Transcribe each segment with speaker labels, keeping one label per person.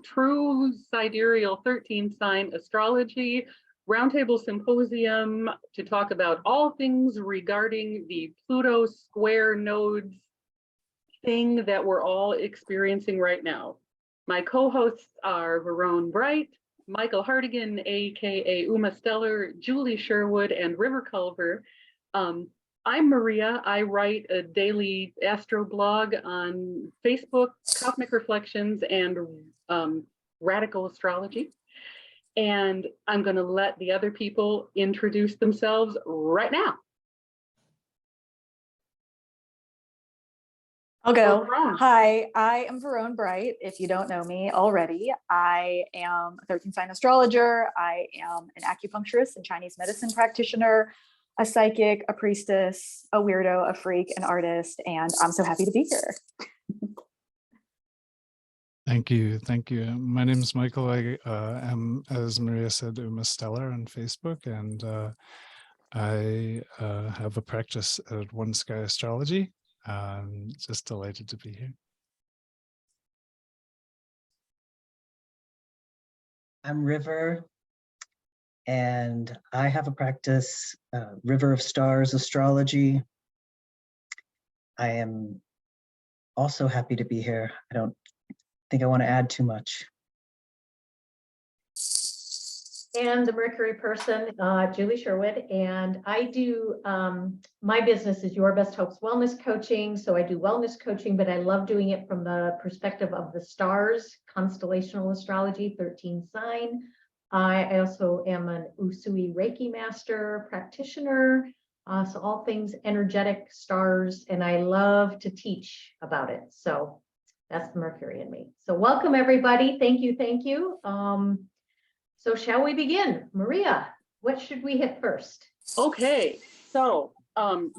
Speaker 1: True Sidereal 13 Sign Astrology Roundtable Symposium to talk about all things regarding the Pluto square nodes thing that we're all experiencing right now. My co-hosts are Verone Bright, Michael Hartigan, aka Uma Stellar, Julie Sherwood, and River Culver. I'm Maria. I write a daily astro blog on Facebook, Cosmic Reflections, and Radical Astrology. And I'm going to let the other people introduce themselves right now.
Speaker 2: I'll go. Hi, I am Verone Bright. If you don't know me already, I am a 13 sign astrologer. I am an acupuncturist and Chinese medicine practitioner, a psychic, a priestess, a weirdo, a freak, an artist, and I'm so happy to be here.
Speaker 3: Thank you. Thank you. My name is Michael. I am, as Maria said, Uma Stellar on Facebook, and I have a practice at One Sky Astrology. Just delighted to be here.
Speaker 4: I'm River, and I have a practice, River of Stars Astrology. I am also happy to be here. I don't think I want to add too much.
Speaker 5: And the Mercury person, Julie Sherwood, and I do, my business is Your Best Hopes Wellness Coaching. So I do wellness coaching, but I love doing it from the perspective of the stars, constellational astrology, 13 sign. I also am an Usui Reiki master practitioner. So all things energetic stars, and I love to teach about it. So that's the Mercury in me. So welcome everybody. Thank you. Thank you. So shall we begin? Maria, what should we hit first?
Speaker 1: Okay, so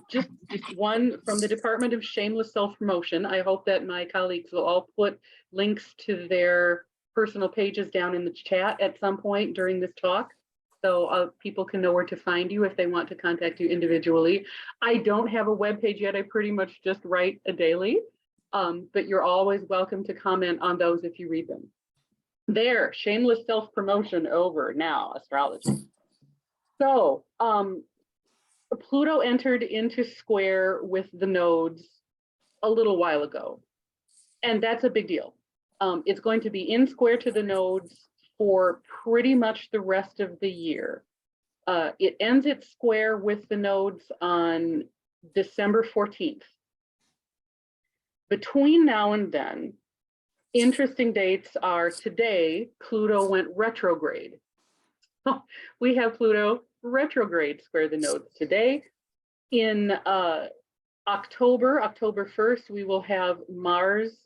Speaker 1: just one from the Department of Shameless Self-Promotion. I hope that my colleagues will all put links to their personal pages down in the chat at some point during this talk, so people can know where to find you if they want to contact you individually. I don't have a web page yet. I pretty much just write a daily, but you're always welcome to comment on those if you read them. There, shameless self-promotion over. Now, astrology. So, Pluto entered into square with the nodes a little while ago, and that's a big deal. It's going to be in square to the nodes for pretty much the rest of the year. It ends its square with the nodes on December 14th. Between now and then, interesting dates are today, Pluto went retrograde. We have Pluto retrograde square the nodes today. In October 1st, we will have Mars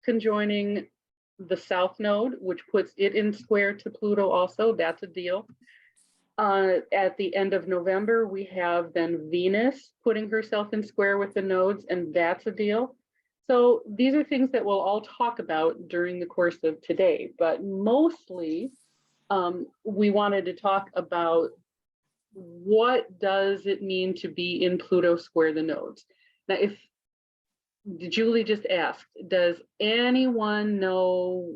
Speaker 1: conjoining the south node, which puts it in square to Pluto also. That's a deal. At the end of November, we have then Venus putting herself in square with the nodes, and that's a deal. So these are things that we'll all talk about during the course of today, but mostly we wanted to talk about what does it mean to be in Pluto square the nodes. Now, if Julie just asked, does anyone know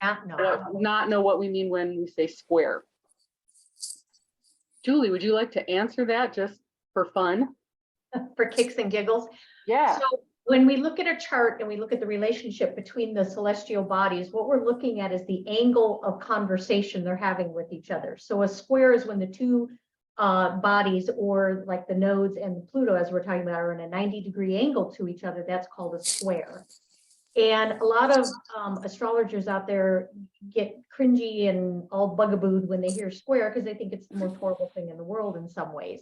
Speaker 1: not know what we mean when we say square? Julie, would you like to answer that just for fun?
Speaker 5: For kicks and giggles?
Speaker 1: Yeah.
Speaker 5: So when we look at a chart and we look at the relationship between the celestial bodies, what we're looking at is the angle of conversation they're having with each other. So a square is when the two bodies, or like the nodes and the Pluto, as we're talking about, are in a 90-degree angle to each other. That's called a square. And a lot of astrologers out there get cringy and all bugabooed when they hear square because they think it's the most horrible thing in the world in some ways.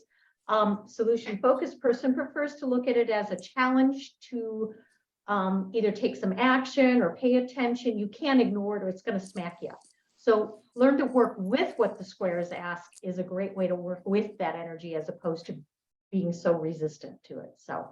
Speaker 5: Solution focused person prefers to look at it as a challenge to either take some action or pay attention. You can't ignore it or it's going to smack you. So learn to work with what the squares ask is a great way to work with that energy as opposed to being so resistant to it. So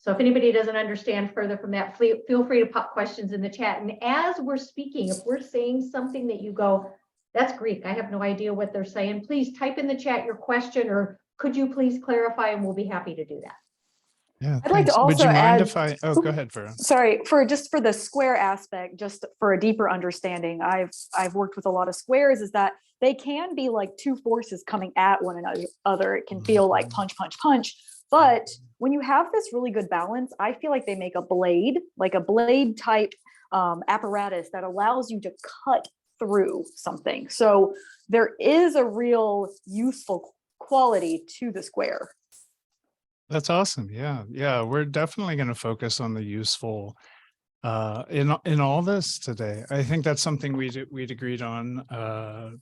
Speaker 5: if anybody doesn't understand further from that, feel free to pop questions in the chat. And as we're speaking, if we're saying something that you go, that's Greek, I have no idea what they're saying, please type in the chat your question or could you please clarify, and we'll be happy to do that.
Speaker 3: Yeah,
Speaker 2: I'd like to
Speaker 3: thanks. Would
Speaker 2: also
Speaker 3: you mind
Speaker 2: add,
Speaker 3: if I, oh, go ahead, Vera.
Speaker 2: sorry, for the square aspect, just for a deeper understanding, I've worked with a lot of squares, is that they can be like two forces coming at one another. It can feel like punch, punch, punch. But when you have this really good balance, I feel like they make a blade, like a blade type apparatus that allows you to cut through something. So there is a real useful quality to the square.
Speaker 3: That's awesome. Yeah. Yeah. We're definitely going to focus on the useful in all this today. I think that's something we'd agreed on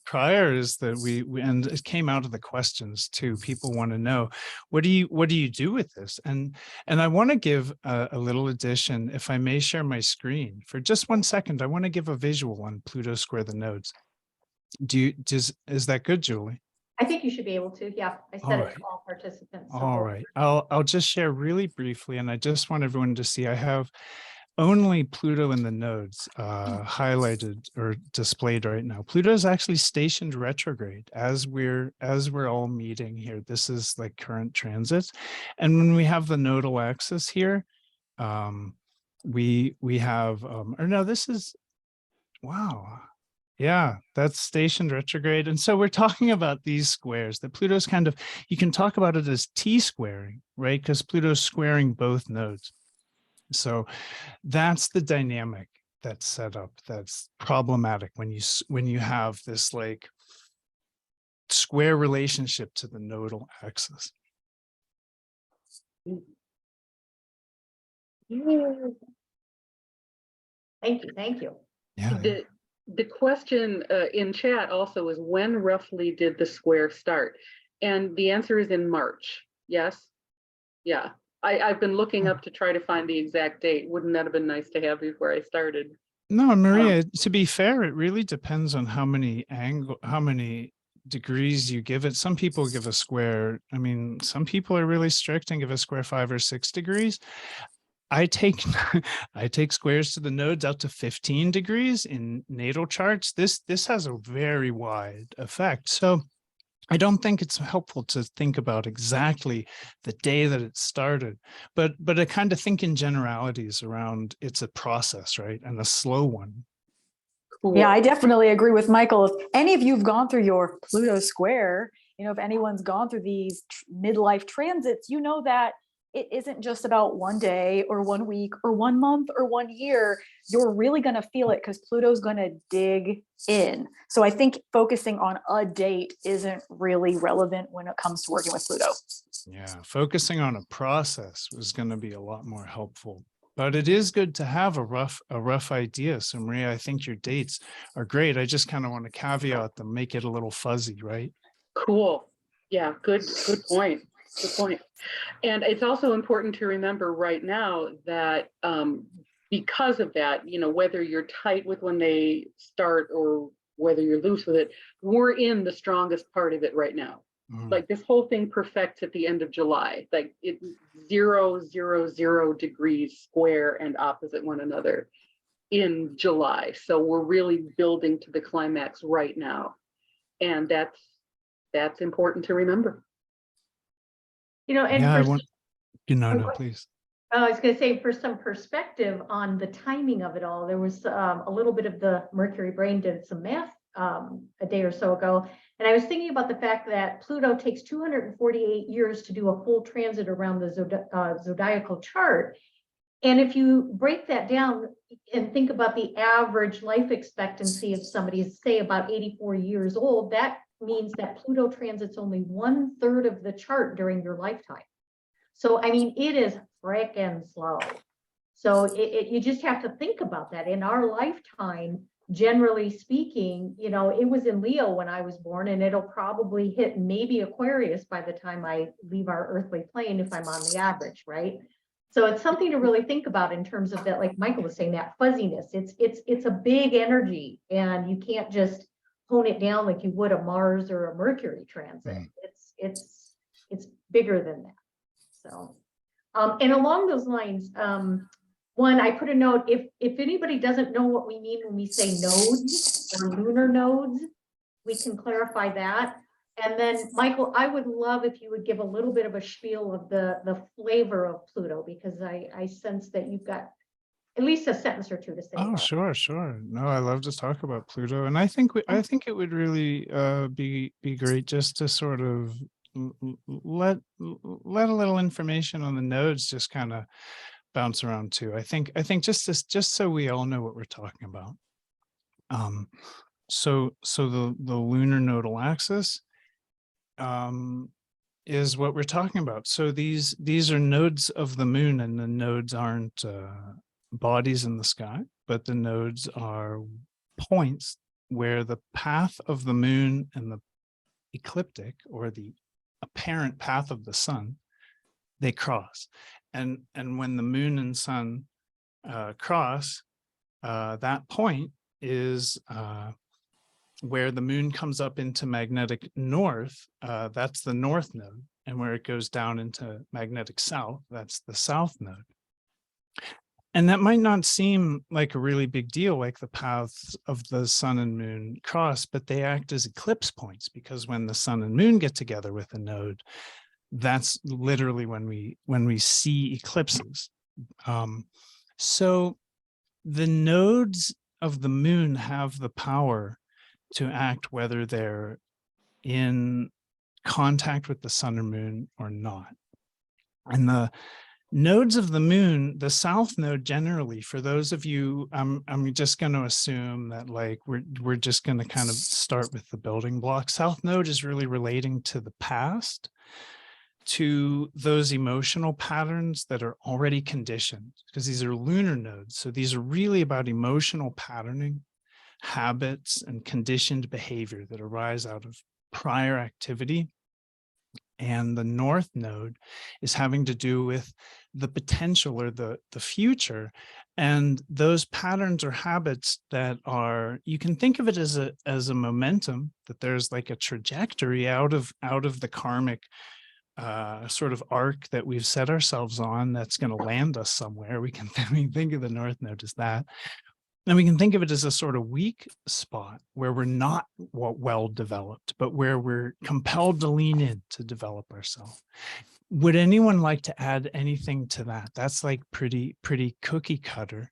Speaker 3: prior, is that we and it came out of the questions too. People want to know, what do you do with this? And I want to give a little addition, if I may share my screen for just 1 second. I want to give a visual on Pluto square the nodes. Is that good, Julie?
Speaker 5: I think you should be able to. Yeah, I said it to all participants. So
Speaker 3: All right. I'll just share really briefly, and I just want everyone to see. I have only Pluto in the nodes highlighted or displayed right now. Pluto is actually stationed retrograde as we're all meeting here. This is like current transits, and when we have the nodal axis here, we have or no, this is, wow. Yeah, that's stationed retrograde. And so we're talking about these squares that Pluto's kind of, you can talk about it as T-squaring, right? Because Pluto's squaring both nodes. So that's the dynamic that's set up, that's problematic when you have this like square relationship to the nodal axis.
Speaker 5: Thank you.
Speaker 3: Yeah.
Speaker 1: The question in chat also is, when roughly did the square start? And the answer is in March. Yes. Yeah. I've been looking up to try to find the exact date. Wouldn't that have been nice to have before I started?
Speaker 3: No, Maria, to be fair, it really depends on how many degrees you give it. Some people give a square. I mean, some people are really strict and give a square 5 or 6 degrees. I take I take squares to the nodes out to 15 degrees in natal charts. This has a very wide effect. So I don't think it's helpful to think about exactly the day that it started, but I kind of think in generalities around it's a process, right? And a slow one.
Speaker 1: Cool.
Speaker 2: Yeah, I definitely agree with Michael. If any of you've gone through your Pluto square, if anyone's gone through these midlife transits, you know that it isn't just about one day or 1 week or 1 month or 1 year. You're really going to feel it because Pluto's going to dig in. So I think focusing on a date isn't really relevant when it comes to working with Pluto.
Speaker 3: Yeah, focusing on a process was going to be a lot more helpful. But it is good to have a rough idea. So Maria, I think your dates are great. I just kind of want to caveat them, make it a little fuzzy, right?
Speaker 1: Cool. Yeah, good point. Good point. And it's also important to remember right now that because of that, whether you're tight with when they start or whether you're loose with it, we're in the strongest part of it right now. Like this whole thing perfects at the end of July, like it 0, 0, 0 degrees square and opposite one another in July. So we're really building to the climax right now. And that's important to remember.
Speaker 5: And
Speaker 3: yeah,
Speaker 5: no,
Speaker 3: please.
Speaker 5: I was going to say, for some perspective on the timing of it all, there was a little bit of the Mercury brain did some math a day or so ago. And I was thinking about the fact that Pluto takes 248 years to do a full transit around the zodiacal chart. And if you break that down and think about the average life expectancy of somebody, say about 84 years old, that means that Pluto transits only 1/3 of the chart during your lifetime. So, I mean, it is frickin' slow. So you just have to think about that. In our lifetime, generally speaking, it was in Leo when I was born, and it'll probably hit maybe Aquarius by the time I leave our earthly plane, if I'm on the average, right? So it's something to really think about in terms of that, like Michael was saying, that fuzziness. It's a big energy, and you can't just hone it down like you would a Mars or a Mercury transit. It's bigger than that. So, and along those lines, one, I put a note, if anybody doesn't know what we mean when we say nodes or lunar nodes, we can clarify that. And then, Michael, I would love if you would give a little bit of a spiel of the flavor of Pluto, because I sense that you've got at least a sentence or two to say
Speaker 3: Oh,
Speaker 5: about it.
Speaker 3: sure, sure. No, I love to talk about Pluto, and I think I think it would really be great just to sort of let a little information on the nodes just kind of bounce around too. I think just so we all know what we're talking about. So the lunar nodal axis is what we're talking about. So these are nodes of the moon, and the nodes aren't bodies in the sky, but the nodes are points where the path of the moon and the ecliptic, or the apparent path of the sun, they cross. And when the moon and sun cross, that point is where the moon comes up into magnetic north, that's the north node. And where it goes down into magnetic south, that's the south node. And that might not seem like a really big deal, like the paths of the sun and moon cross, but they act as eclipse points, because when the sun and moon get together with a node, that's literally when we see eclipses. So the nodes of the moon have the power to act whether they're in contact with the sun or moon or not. And the nodes of the moon, the south node generally, for those of you, I'm just going to assume that like we're just going to kind of start with the building block. South node is really relating to the past, to those emotional patterns that are already conditioned, because these are lunar nodes. So these are really about emotional patterning, habits, and conditioned behavior that arise out of prior activity. And the north node is having to do with the potential, or the future. And those patterns or habits that are, you can think of it as a momentum, that there's like a trajectory out of the karmic sort of arc that we've set ourselves on, that's going to land us somewhere. We can think of the north node as that. And we can think of it as a sort of weak spot where we're not well developed, but where we're compelled to lean in to develop ourselves. Would anyone like to add anything to that? That's like pretty cookie cutter.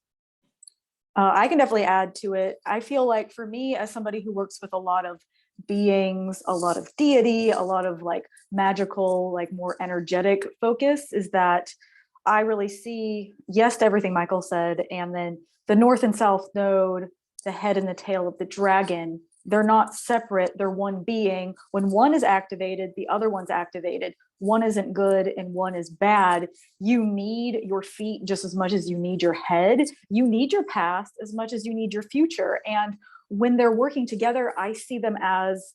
Speaker 2: I can definitely add to it. I feel like for me, as somebody who works with a lot of beings, a lot of deity, a lot of like magical, like more energetic focus, is that I really see yes to everything Michael said. And then the north and south node, the head and the tail of the dragon, they're not separate. They're one being. When one is activated, the other one's activated. One isn't good and one is bad. You need your feet just as much as you need your head. You need your past as much as you need your future. And when they're working together, I see them as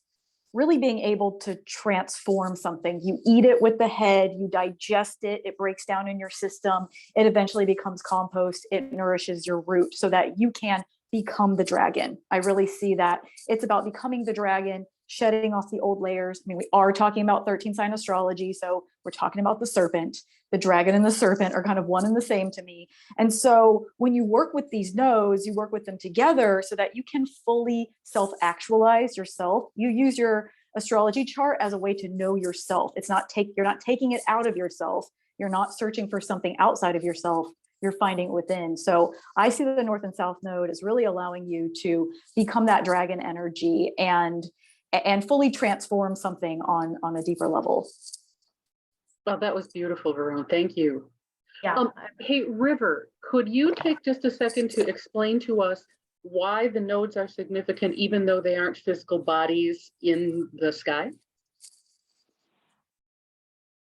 Speaker 2: really being able to transform something. You eat it with the head, you digest it, it breaks down in your system, it eventually becomes compost, it nourishes your root so that you can become the dragon. I really see that it's about becoming the dragon, shedding off the old layers. I mean, we are talking about 13 sign astrology, so we're talking about the serpent. The dragon and the serpent are kind of one and the same to me. And so when you work with these nodes, you work with them together so that you can fully self-actualize yourself. You use your astrology chart as a way to know yourself. You're not taking it out of yourself. You're not searching for something outside of yourself. You're finding it within. So I see the north and south node as really allowing you to become that dragon energy and fully transform something on a deeper level.
Speaker 1: Oh, that was beautiful, Varun. Thank you.
Speaker 5: Yeah.
Speaker 1: Hey, River, could you take just a second to explain to us why the nodes are significant, even though they aren't physical bodies in the sky?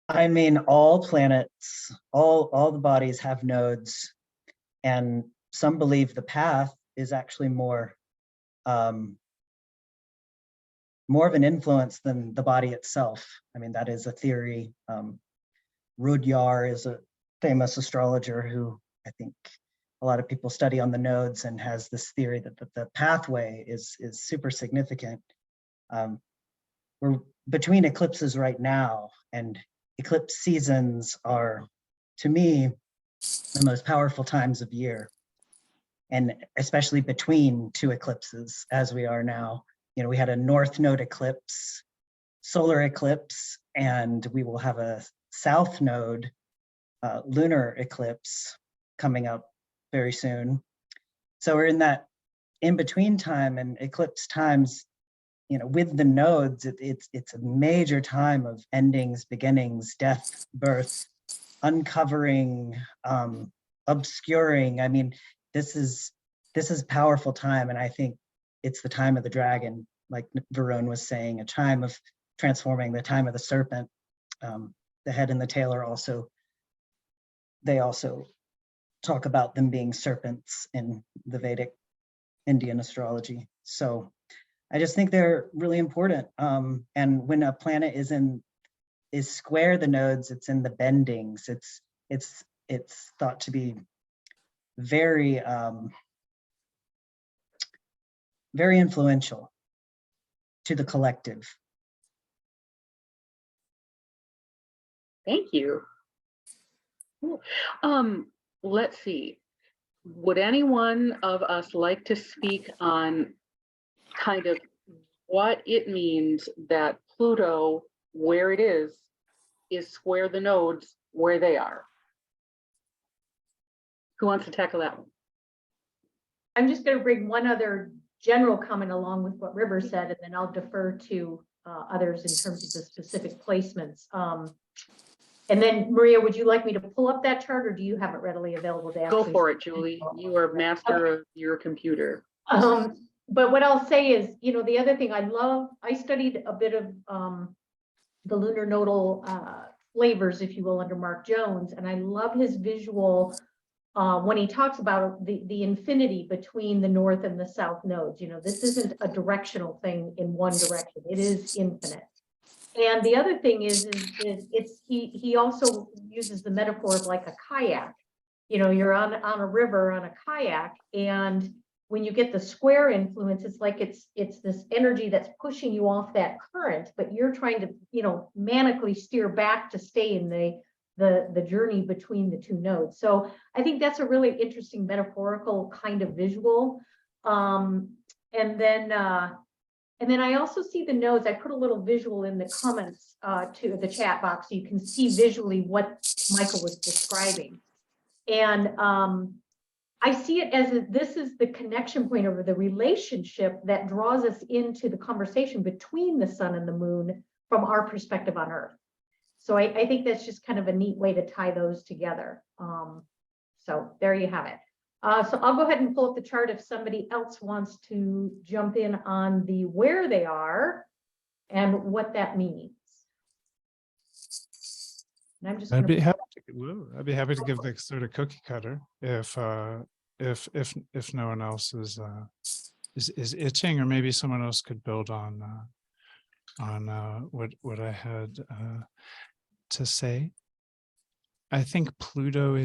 Speaker 4: I mean, all planets, all the bodies have nodes, and some believe the path is actually more of an influence than the body itself. I mean, that is a theory. Rudyard is a famous astrologer who I think a lot of people study on the nodes, and has this theory that the pathway is super significant. We're between eclipses right now, and eclipse seasons are, to me, the most powerful times of year, and especially between two eclipses, as we are now. You know, we had a north node eclipse solar eclipse, and we will have a south node lunar eclipse coming up very soon. So we're in that in-between time, and eclipse times, you know, with the nodes, it's a major time of endings, beginnings, death, birth, uncovering, obscuring. I mean, this is powerful time, and I think it's the time of the dragon, like Varun was saying, a time of transforming, the time of the serpent. The head and the tail are also, they also talk about them being serpents in the Vedic Indian astrology. So I just think they're really important. And when a planet is square the nodes, it's in the bendings. It's thought to be very very influential to the collective.
Speaker 1: Thank you. Cool. Let's see. Would anyone of us like to speak on kind of what it means that Pluto, where it is square the nodes where they are? Who wants to tackle that one?
Speaker 5: I'm just going to bring one other general comment along with what River said, and then I'll defer to others in terms of the specific placements. And then Maria, would you like me to pull up that chart, or do you have it readily available to
Speaker 1: Go
Speaker 5: actually?
Speaker 1: for it, Julie. You are master of your computer.
Speaker 5: But what I'll say is, you know, the other thing I studied a bit of the lunar nodal flavors, if you will, under Mark Jones, and I love his visual when he talks about the infinity between the north and the south nodes. You know, this isn't a directional thing in one direction; it is infinite. And the other thing is he also uses the metaphor of like a kayak. You know, you're on a river on a kayak, and when you get the square influence, it's like it's this energy that's pushing you off that current, but you're trying to, you know, manically steer back to stay in the journey between the two nodes. So I think that's a really interesting metaphorical kind of visual. And then I also see the nodes. I put a little visual in the comments to the chat box so you can see visually what Michael was describing. And I see it as this is the connection point over the relationship that draws us into the conversation between the sun and the moon from our perspective on Earth. So I think that's just kind of a neat way to tie those together. So there you have it. So I'll go ahead and pull up the chart if somebody else wants to jump in on the where they are and what that means. And I'm just
Speaker 3: I'd be
Speaker 5: gonna,
Speaker 3: happy to give the sort of cookie cutter if no one else is itching, or maybe someone else could build on what I had to say. I think Pluto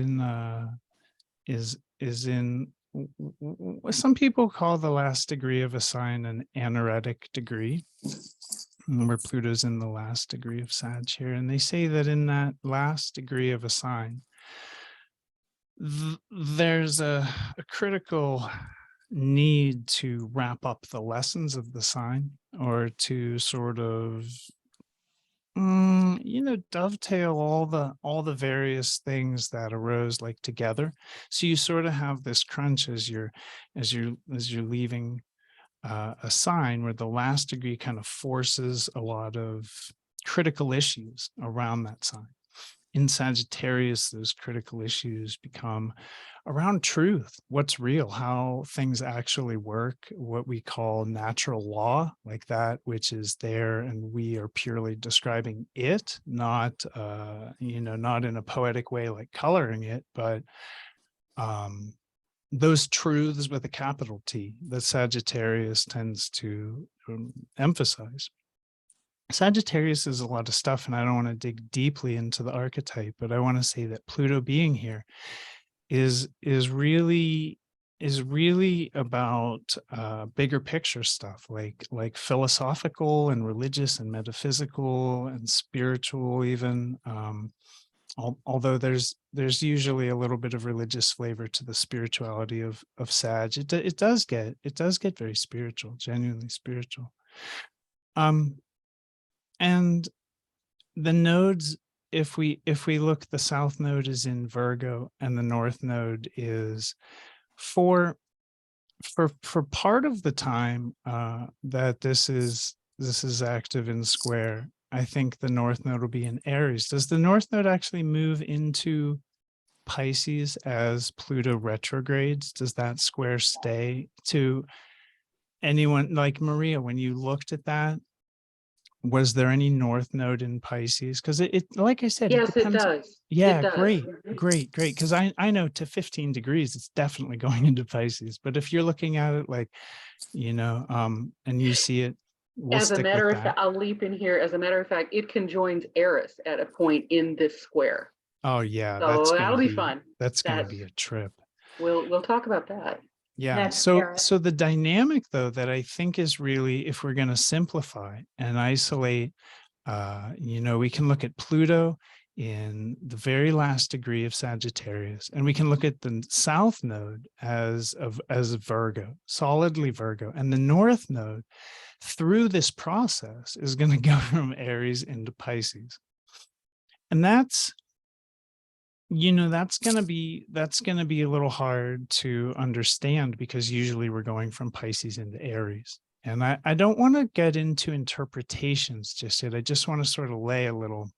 Speaker 3: is in what some people call the last degree of a sign an anaretic degree, where Pluto's in the last degree of Sag here. And they say that in that last degree of a sign, there's a critical need to wrap up the lessons of the sign, or to sort of dovetail all the various things that arose like together. So you sort of have this crunch as you're leaving a sign, where the last degree kind of forces a lot of critical issues around that sign. In Sagittarius, those critical issues become around truth, what's real, how things actually work, what we call natural law, like that which is there, and we are purely describing it, not not in a poetic way like coloring it, but those truths with a capital T that Sagittarius tends to emphasize. Sagittarius is a lot of stuff, and I don't want to dig deeply into the archetype, but I want to say that Pluto being here is really about bigger picture stuff, like philosophical and religious and metaphysical and spiritual even. Although there's usually a little bit of religious flavor to the spirituality of Sag, it does get very spiritual, genuinely spiritual. and the nodes, if we look, the south node is in Virgo and the north node is for part of the time that this is active in square. I think the north node will be in Aries. Does the north node actually move into Pisces as Pluto retrogrades? Does that square stay? To anyone like Maria, when you looked at that, was there any north node in Pisces? Because it like I said, it
Speaker 1: Yes, it
Speaker 3: depends.
Speaker 1: does.
Speaker 3: Yeah,
Speaker 1: It does.
Speaker 3: great,
Speaker 1: Mhm.
Speaker 3: great. Because I know to 15 degrees, it's definitely going into Pisces. But if you're looking at it like, and you see it, we'll
Speaker 1: As a
Speaker 3: stick
Speaker 1: matter
Speaker 3: with
Speaker 1: of
Speaker 3: that.
Speaker 1: fact, I'll leap in here. As a matter of fact, it conjoins Eris at a point in this square.
Speaker 3: Oh yeah,
Speaker 1: So that'll be fun.
Speaker 3: that's gonna
Speaker 1: That's
Speaker 3: be a trip.
Speaker 1: we'll talk about that.
Speaker 3: Yeah.
Speaker 5: That's
Speaker 3: So
Speaker 5: Eris.
Speaker 3: so the dynamic though that I think is really, if we're going to simplify and isolate, we can look at Pluto in the very last degree of Sagittarius, and we can look at the south node as Virgo, solidly Virgo, and the north node through this process is going to go from Aries into Pisces. And that's going to be a little hard to understand, because usually we're going from Pisces into Aries. And I don't want to get into interpretations just yet. I just want to sort of lay a little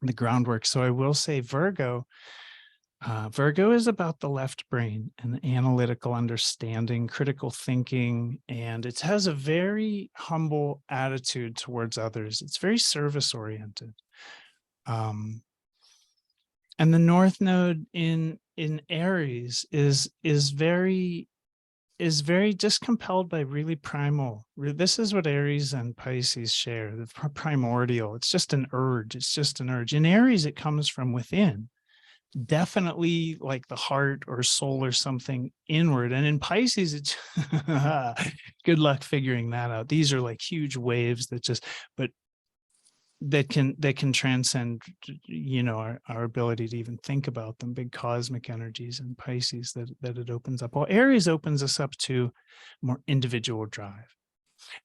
Speaker 3: the groundwork. So I will say Virgo is about the left brain and analytical understanding, critical thinking, and it has a very humble attitude towards others. It's very service oriented. And the north node in Aries is very just compelled by really primal. This is what Aries and Pisces share, the primordial. It's just an urge. It's just an urge. In Aries, it comes from within, definitely like the heart or soul or something inward. And in Pisces, it's good luck figuring that out. These are like huge waves but that can transcend, our ability to even think about them, big cosmic energies in Pisces that it opens up. Well, Aries opens us up to more individual drive.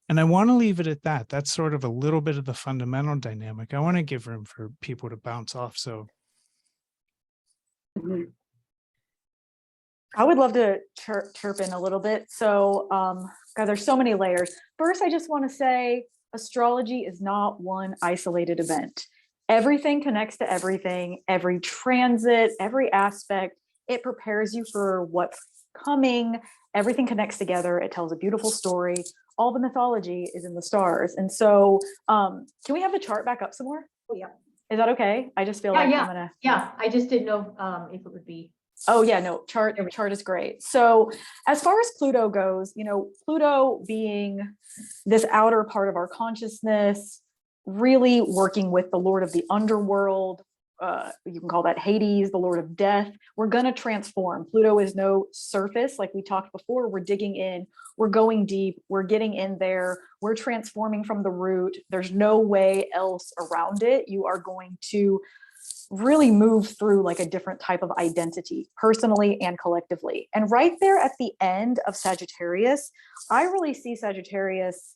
Speaker 3: And I want to leave it at that. That's sort of a little bit of the fundamental dynamic. I want to give room for people to bounce off. So
Speaker 1: Mhm.
Speaker 2: I would love to chirp in a little bit. So, God, there's so many layers. First, I just want to say astrology is not one isolated event. Everything connects to everything, every transit, every aspect. It prepares you for what's coming. Everything connects together. It tells a beautiful story. All the mythology is in the stars. And so, can we have the chart back up some more?
Speaker 5: Oh, yeah.
Speaker 2: Is that okay? I just feel
Speaker 5: Yeah,
Speaker 2: like
Speaker 5: yeah.
Speaker 2: I'm gonna.
Speaker 5: Yeah, I just didn't know if it would be.
Speaker 2: Oh yeah, no, chart is great. So as far as Pluto goes, Pluto being this outer part of our consciousness, really working with the Lord of the underworld, you can call that Hades, the Lord of death. We're going to transform. Pluto is no surface, like we talked before. We're digging in, we're going deep, we're getting in there, we're transforming from the root. There's no way else around it. You are going to really move through like a different type of identity, personally and collectively. And right there at the end of Sagittarius, I really see Sagittarius,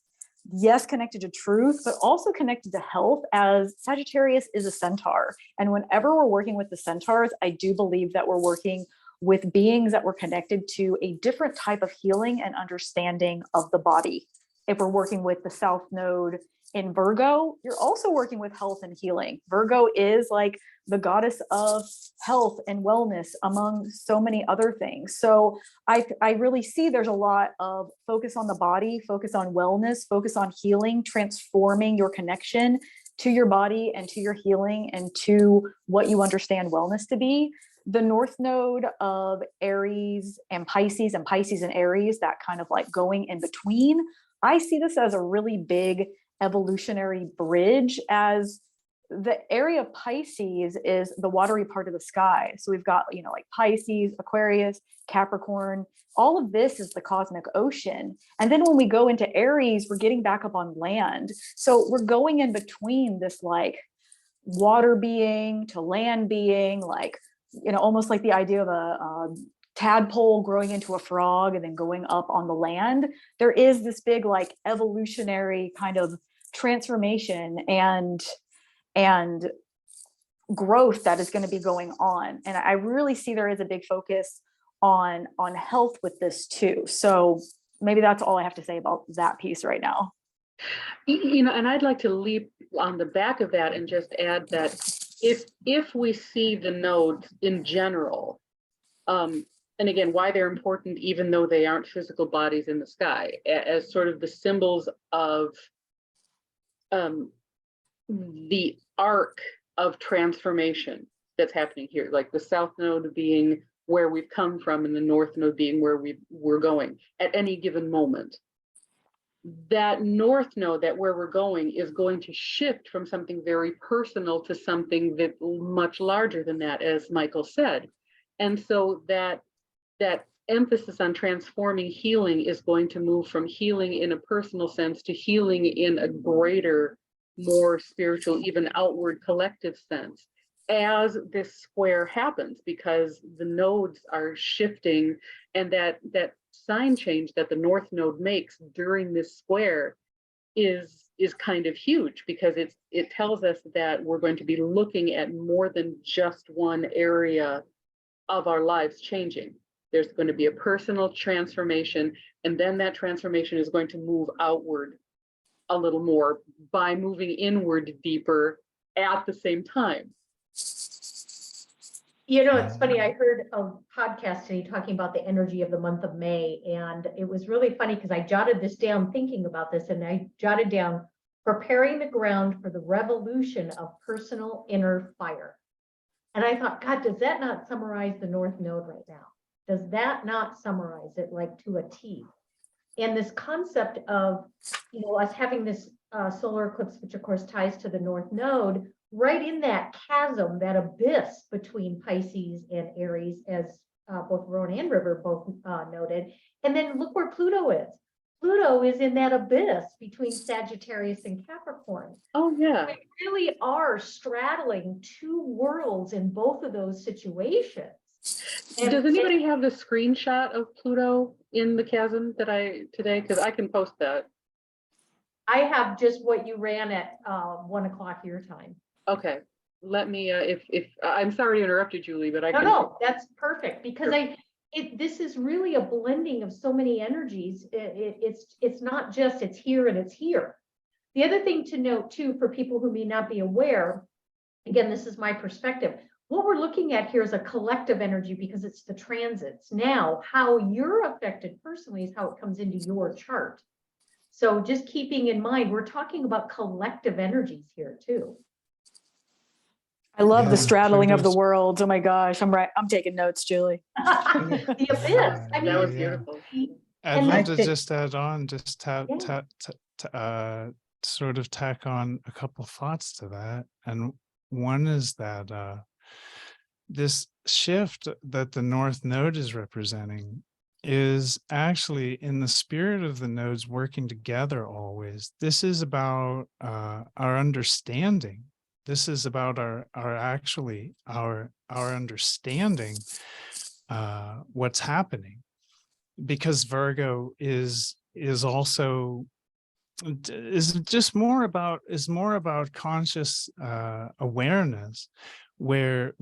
Speaker 2: yes, connected to truth, but also connected to health, as Sagittarius is a centaur. And whenever we're working with the centaurs, I do believe that we're working with beings that were connected to a different type of healing and understanding of the body. If we're working with the South Node in Virgo, you're also working with health and healing. Virgo is like the goddess of health and wellness, among so many other things. So I really see there's a lot of focus on the body, focus on wellness, focus on healing, transforming your connection to your body and to your healing and to what you understand wellness to be. The North Node of Aries and Pisces and Aries, that kind of like going in between, I see this as a really big evolutionary bridge, as the area of Pisces is the watery part of the sky. So we've got, like Pisces, Aquarius, Capricorn, all of this is the cosmic ocean. And then when we go into Aries, we're getting back up on land. So we're going in between this like water being to land being, like, almost like the idea of a tadpole growing into a frog and then going up on the land. There is this big like evolutionary kind of transformation and growth that is going to be going on. And I really see there is a big focus on health with this too. So maybe that's all I have to say about that piece right now.
Speaker 1: You know, and I'd like to leap on the back of that and just add that if we see the nodes in general, and again, why they're important, even though they aren't physical bodies in the sky, as sort of the symbols of the arc of transformation that's happening here, like the south node being where we've come from and the north node being where we're going at any given moment. That north node, that where we're going, is going to shift from something very personal to something that much larger than that, as Michael said. And so that emphasis on transforming healing is going to move from healing in a personal sense to healing in a greater, more spiritual, even outward collective sense as this square happens, because the nodes are shifting, and that sign change that the north node makes during this square is kind of huge, because it tells us that we're going to be looking at more than just one area of our lives changing. There's going to be a personal transformation, and then that transformation is going to move outward a little more by moving inward deeper at the same time.
Speaker 5: You know, it's funny, I heard a podcast today talking about the energy of the month of May, and it was really funny because I jotted this down thinking about this, and I jotted down preparing the ground for the revolution of personal inner fire. And I thought, God, does that not summarize the North Node right now? Does that not summarize it like to a T? And this concept of, you know, us having this solar eclipse, which of course ties to the North Node, right in that chasm, that abyss between Pisces and Aries, as both Rowan and River both noted. And then look where Pluto is. Pluto is in that abyss between Sagittarius and Capricorn.
Speaker 1: Oh, yeah.
Speaker 5: We really are straddling two worlds in both of those situations. And
Speaker 1: does anybody have the screenshot of Pluto in the chasm that today? Because I can post that.
Speaker 5: I have just what you ran at 1 o'clock your time.
Speaker 1: Okay, let me, if I'm sorry to interrupt you, Julie, but I can.
Speaker 5: No, that's perfect, because this is really a blending of so many energies. It's not just it's here and it's here. The other thing to note too, for people who may not be aware, again, this is my perspective. What we're looking at here is a collective energy because it's the transits. Now, how you're affected personally is how it comes into your chart. So just keeping in mind, we're talking about collective energies here too.
Speaker 2: I love the
Speaker 3: Yeah,
Speaker 2: straddling of the
Speaker 3: Pluto's-
Speaker 2: world. Oh my gosh, I'm taking notes, Julie.
Speaker 5: The abyss. I mean,
Speaker 1: That was
Speaker 3: Yeah.
Speaker 1: beautiful.
Speaker 3: I'd
Speaker 5: And
Speaker 3: love
Speaker 4: I
Speaker 3: to
Speaker 4: think-
Speaker 3: just add on, just sort of tack on a couple thoughts to that. And one is that this shift that the North Node is representing is actually in the spirit of the nodes working together always. This is about our understanding. This is about our understanding what's happening, because Virgo is also more about conscious awareness, where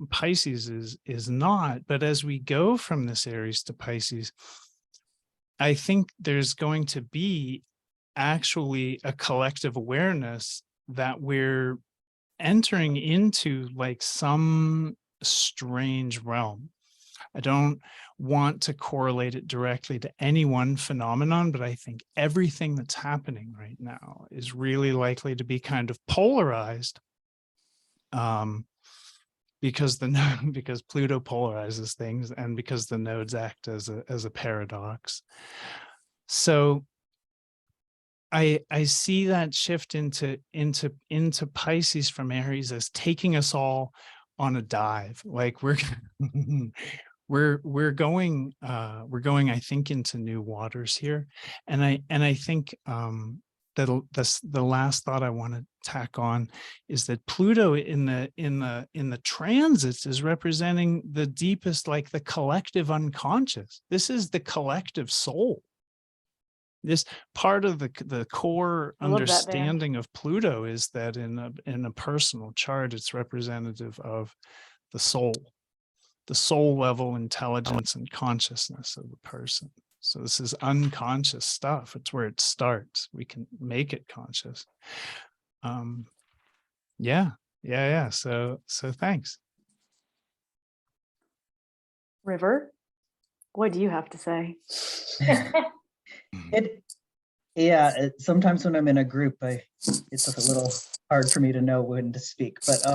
Speaker 3: Pisces is not. But as we go from this Aries to Pisces, I think there's going to be actually a collective awareness that we're entering into like some strange realm. I don't want to correlate it directly to any one phenomenon, but I think everything that's happening right now is really likely to be kind of polarized, because because Pluto polarizes things, and because the nodes act as a paradox. So I see that shift into Pisces from Aries as taking us all on a dive. Like we're going I think into new waters here. And I think that the last thought I want to tack on is that Pluto in the transits is representing the deepest, like the collective unconscious. This is the collective soul. This part of the core
Speaker 2: I love that, Dan.
Speaker 3: understanding of Pluto is that in a personal chart, it's representative of the soul level intelligence and consciousness of the person. So this is unconscious stuff. It's where it starts. We can make it conscious. Yeah. So thanks.
Speaker 2: River, what do you have to say?
Speaker 4: Sometimes when I'm in a group, it's a little hard for me to know when to speak, but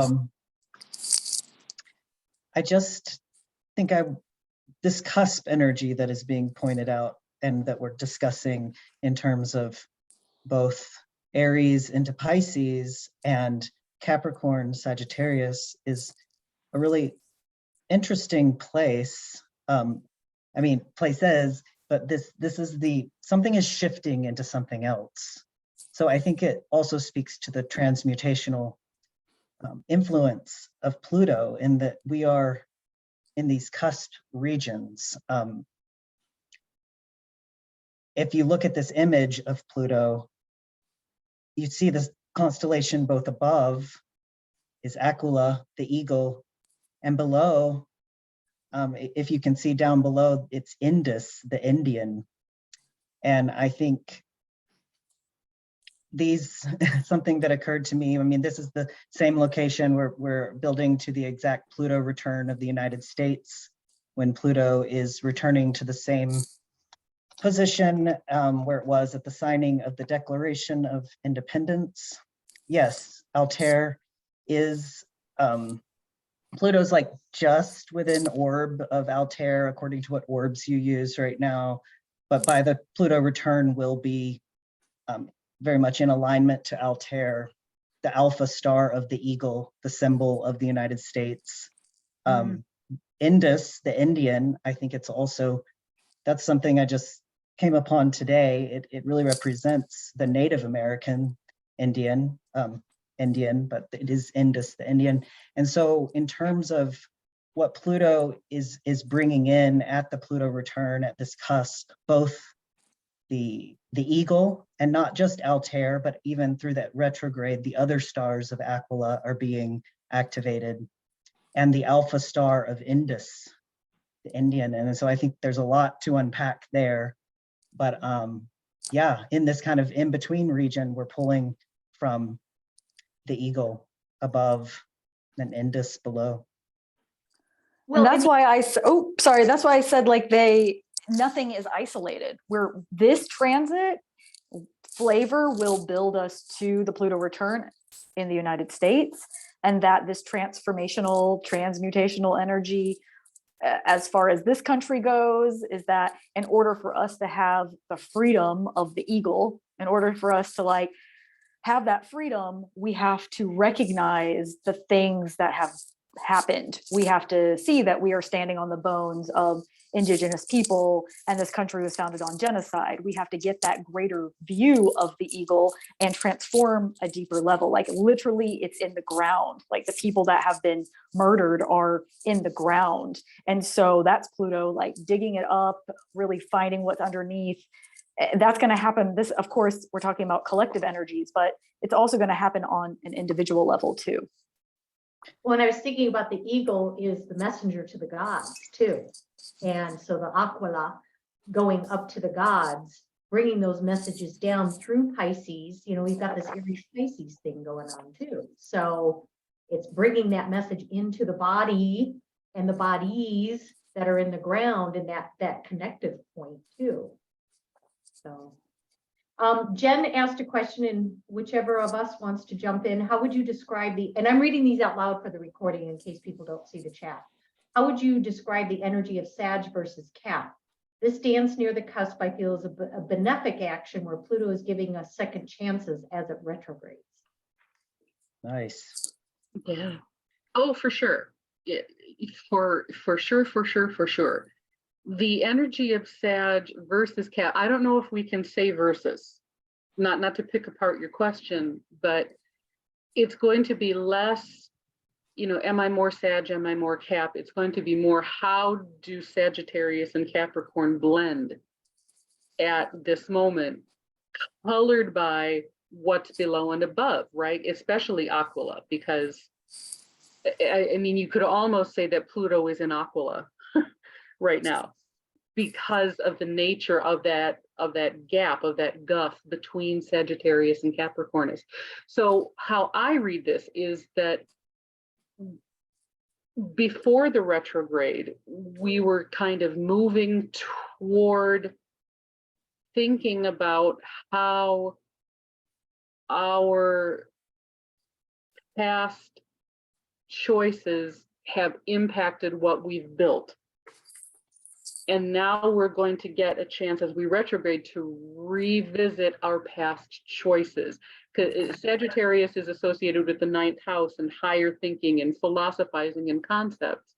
Speaker 4: I just think this cusp energy that is being pointed out and that we're discussing in terms of both Aries into Pisces and Capricorn, Sagittarius is a really interesting place. Places, but this is something is shifting into something else. So I think it also speaks to the transmutational influence of Pluto in that we are in these cusp regions. If you look at this image of Pluto, you see this constellation both above is Aquila, the eagle, and below, if you can see down below, it's Indus, the Indian. And I think something that occurred to me, this is the same location where we're building to the exact Pluto return of the United States, when Pluto is returning to the same position where it was at the signing of the Declaration of Independence. Yes, Altair is, Pluto's like just within orb of Altair, according to what orbs you use right now. But by the Pluto return will be very much in alignment to Altair, the alpha star of the eagle, the symbol of the United States. Indus, the Indian, I think it's also, that's something I just came upon today. It really represents the Native American Indian, but it is Indus, the Indian. And so in terms of what Pluto is bringing in at the Pluto return at this cusp, both the eagle and not just Altair, but even through that retrograde, the other stars of Aquila are being activated, and the alpha star of Indus, the Indian. And so I think there's a lot to unpack there. But in this kind of in-between region, we're pulling from the eagle above and Indus below.
Speaker 2: Well, and that's why that's why I said like nothing is isolated. Where this transit flavor will build us to the Pluto return in the United States, and that this transmutational energy, as far as this country goes, is that in order for us to have the freedom of the eagle, in order for us to have that freedom, we have to recognize the things that have happened. We have to see that we are standing on the bones of indigenous people, and this country was founded on genocide. We have to get that greater view of the eagle and transform a deeper level. Like literally it's in the ground. Like the people that have been murdered are in the ground. And so that's Pluto, like digging it up, really finding what's underneath. That's going to happen. This, of course, we're talking about collective energies, but it's also going to happen on an individual level too.
Speaker 5: Well, and I was thinking about the eagle is the messenger to the gods too. And so the Aquila going up to the gods, bringing those messages down through Pisces. We've got this Aries Pisces thing going on too. So it's bringing that message into the body and the bodies that are in the ground, and that connective point too. So Jen asked a question, and whichever of us wants to jump in, how would you describe and I'm reading these out loud for the recording in case people don't see the chat. How would you describe the energy of Sag versus Cap? This dance near the cusp, I feel, is a benefic action where Pluto is giving us second chances as it retrogrades.
Speaker 4: Nice.
Speaker 1: Yeah. Oh, for sure. Yeah, for sure. The energy of Sag versus Cap, I don't know if we can say versus, not to pick apart your question, but it's going to be less, am I more Sag, am I more Cap? It's going to be more, how do Sagittarius and Capricorn blend at this moment, colored by what's below and above, right? Especially Aquila, because I mean, you could almost say that Pluto is in Aquila right now because of the nature of that gap, of that gulf between Sagittarius and Capricornus. So how I read this is that before the retrograde, we were kind of moving toward thinking about how our past choices have impacted what we've built. And now we're going to get a chance as we retrograde to revisit our past choices. Because Sagittarius is associated with the 9th house and higher thinking and philosophizing and concepts.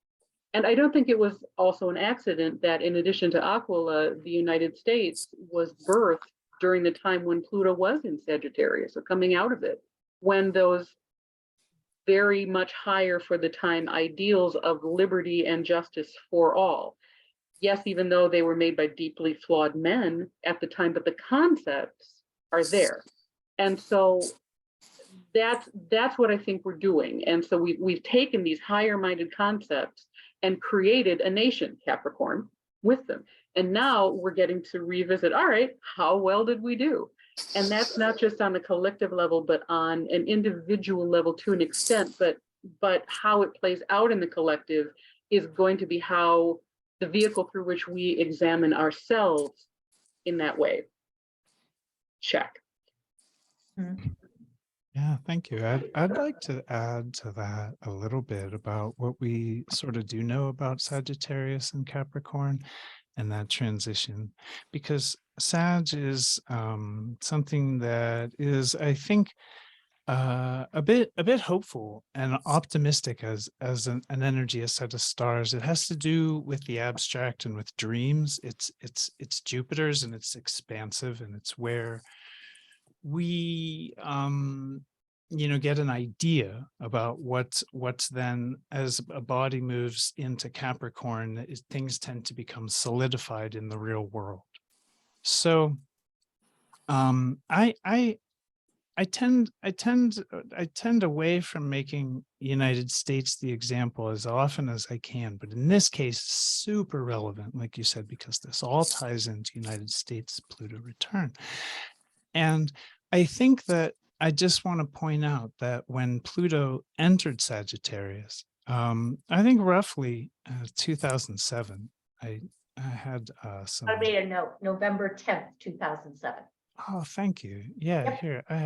Speaker 1: And I don't think it was also an accident that in addition to Aquila, the United States was birthed during the time when Pluto was in Sagittarius, or coming out of it, when those very much higher for the time ideals of liberty and justice for all. Yes, even though they were made by deeply flawed men at the time, but the concepts are there. And so that's what I think we're doing. And so we've taken these higher minded concepts and created a nation, Capricorn, with them. And now we're getting to revisit, all right, how well did we do? And that's not just on the collective level, but on an individual level to an extent, but how it plays out in the collective is going to be how the vehicle through which we examine ourselves in that way. Check.
Speaker 3: Yeah, thank you. I'd like to add to that a little bit about what we sort of do know about Sagittarius and Capricorn and that transition, because Sag is something that is, I think, a bit hopeful and optimistic as an energy, a set of stars. It has to do with the abstract and with dreams. It's Jupiter's, and it's expansive, and it's where we get an idea about what's then, as a body moves into Capricorn, things tend to become solidified in the real world. So I tend away from making United States the example as often as I can, but in this case, super relevant, like you said, because this all ties into United States Pluto return. And I think that I just want to point out that when Pluto entered Sagittarius, I think roughly 2007, I had some.
Speaker 5: I made a note, November 10th, 2007.
Speaker 3: Oh, thank you. Yeah,
Speaker 5: Yep.
Speaker 3: here I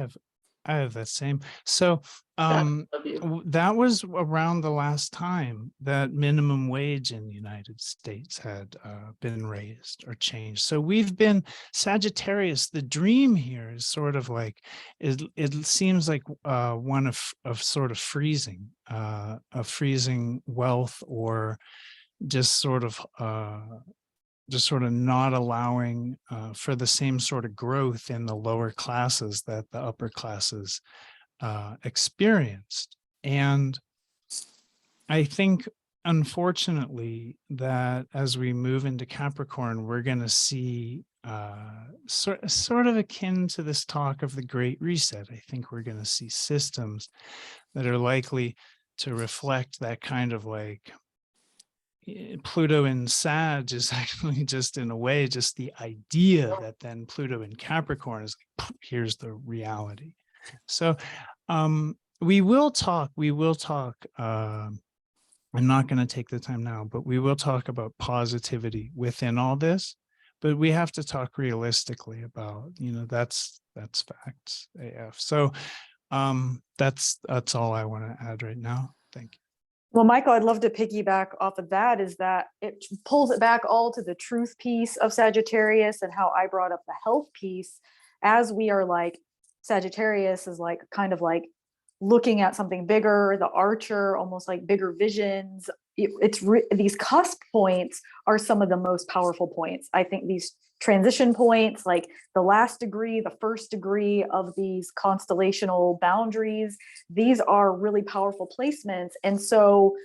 Speaker 3: have that same. So
Speaker 1: Love you.
Speaker 3: that was around the last time that minimum wage in the United States had been raised or changed. So we've been Sagittarius. The dream here is sort of like, it seems like one of sort of freezing wealth, or just sort of not allowing for the same sort of growth in the lower classes that the upper classes experienced. And I think, unfortunately, that as we move into Capricorn, we're going to see sort of akin to this talk of the Great Reset. I think we're going to see systems that are likely to reflect that kind of like, Pluto in Sag is actually just, in a way, just the idea that then Pluto in Capricorn is like, here's the reality. So we will talk, I'm not going to take the time now, but we will talk about positivity within all this, but we have to talk realistically about, that's facts AF. So that's all I want to add right now. Thank you.
Speaker 2: Well, Michael, I'd love to piggyback off of that, is that it pulls it back all to the truth piece of Sagittarius, and how I brought up the health piece, as we are like, Sagittarius is like kind of like looking at something bigger, the archer, almost like bigger visions. These cusp points are some of the most powerful points. I think these transition points, like the last degree, the first degree of these constellational boundaries, these are really powerful placements. And so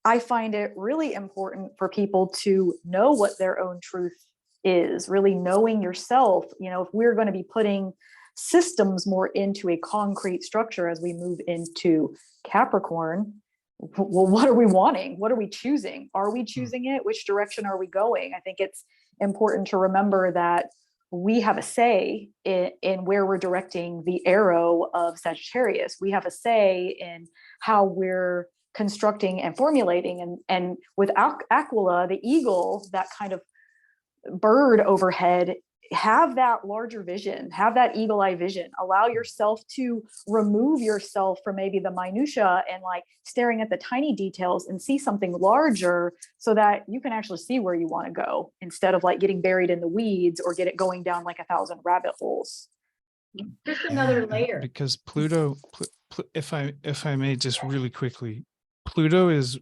Speaker 2: I find it really important for people to know what their own truth is, really knowing yourself. You know, if we're going to be putting systems more into a concrete structure as we move into Capricorn, well, what are we wanting? What are we choosing? Are we choosing it? Which direction are we going? I think it's important to remember that we have a say in where we're directing the arrow of Sagittarius. We have a say in how we're constructing and formulating. And with Aquila, the eagle, that kind of bird overhead, have that larger vision, have that eagle eye vision, allow yourself to remove yourself from maybe the minutia and like staring at the tiny details and see something larger so that you can actually see where you want to go instead of like getting buried in the weeds or get it going down like 1,000 rabbit holes.
Speaker 5: Here's another
Speaker 3: And
Speaker 5: layer.
Speaker 3: because Pluto, if I may just really quickly, Pluto is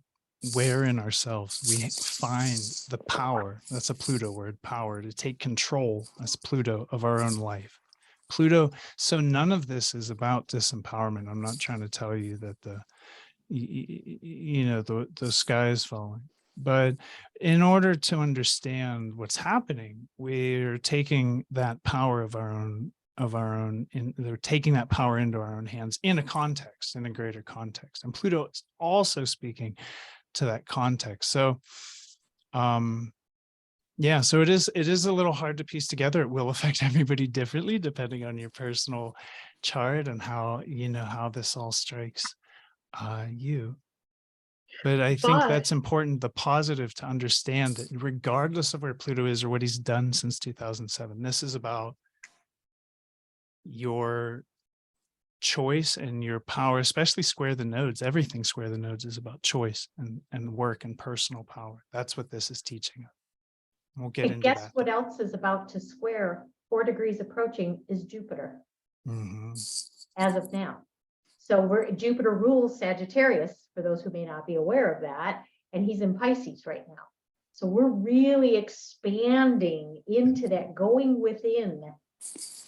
Speaker 3: where in ourselves we find the power. That's a Pluto word, power, to take control. That's Pluto, of our own life. Pluto. So none of this is about disempowerment. I'm not trying to tell you that the sky is falling. But in order to understand what's happening, we're taking that power of our own, they're taking that power into our own hands in a context, in a greater context. And Pluto is also speaking to that context. So yeah, so it is a little hard to piece together. It will affect everybody differently depending on your personal chart and how this all strikes you. But I think that's important, the positive, to understand that regardless of where Pluto is or what he's done since 2007, this is about your choice and your power, especially square the nodes. Everything square the nodes is about choice and work and personal power. That's what this is teaching us. We'll get into
Speaker 5: Guess
Speaker 3: that.
Speaker 5: what else is about to square 4 degrees approaching is Jupiter as of now. So Jupiter rules Sagittarius, for those who may not be aware of that, and he's in Pisces right now. So we're really expanding into that, going within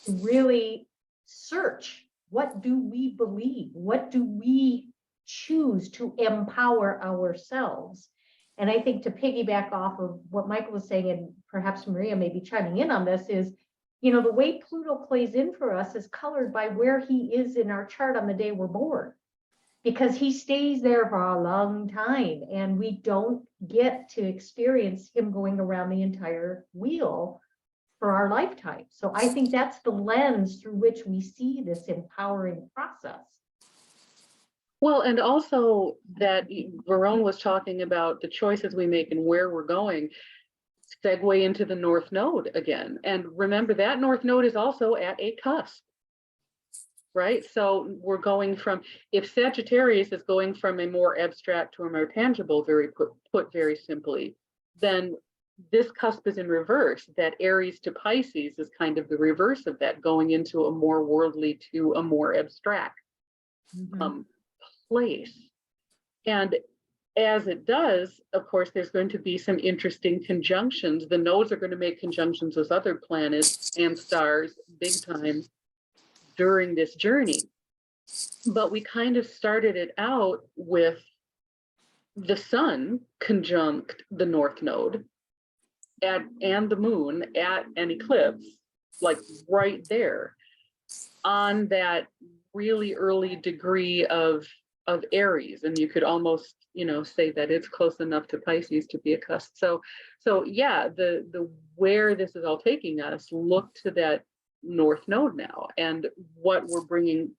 Speaker 5: to really search, what do we believe? What do we choose to empower ourselves? And I think to piggyback off of what Michael was saying, and perhaps Maria may be chiming in on this, is, you know, the way Pluto plays in for us is colored by where he is in our chart on the day we're born, because he stays there for a long time and we don't get to experience him going around the entire wheel for our lifetime. So I think that's the lens through which we see this empowering process.
Speaker 1: Well, and also that Varone was talking about the choices we make and where we're going. Segue into the North Node again. And remember that North Node is also at a cusp, right? So we're going from, if Sagittarius is going from a more abstract to a more tangible, put very simply, then this cusp is in reverse. That Aries to Pisces is kind of the reverse of that, going into a more worldly to a more abstract place. And as it does, of course, there's going to be some interesting conjunctions. The nodes are going to make conjunctions with other planets and stars big time during this journey. But we kind of started it out with the sun conjunct the North Node and the moon at an eclipse, like right there on that really early degree of Aries, and you could almost, say that it's close enough to Pisces to be a cusp. So yeah, the where this is all taking us, look to that North Node now, and what we're bringing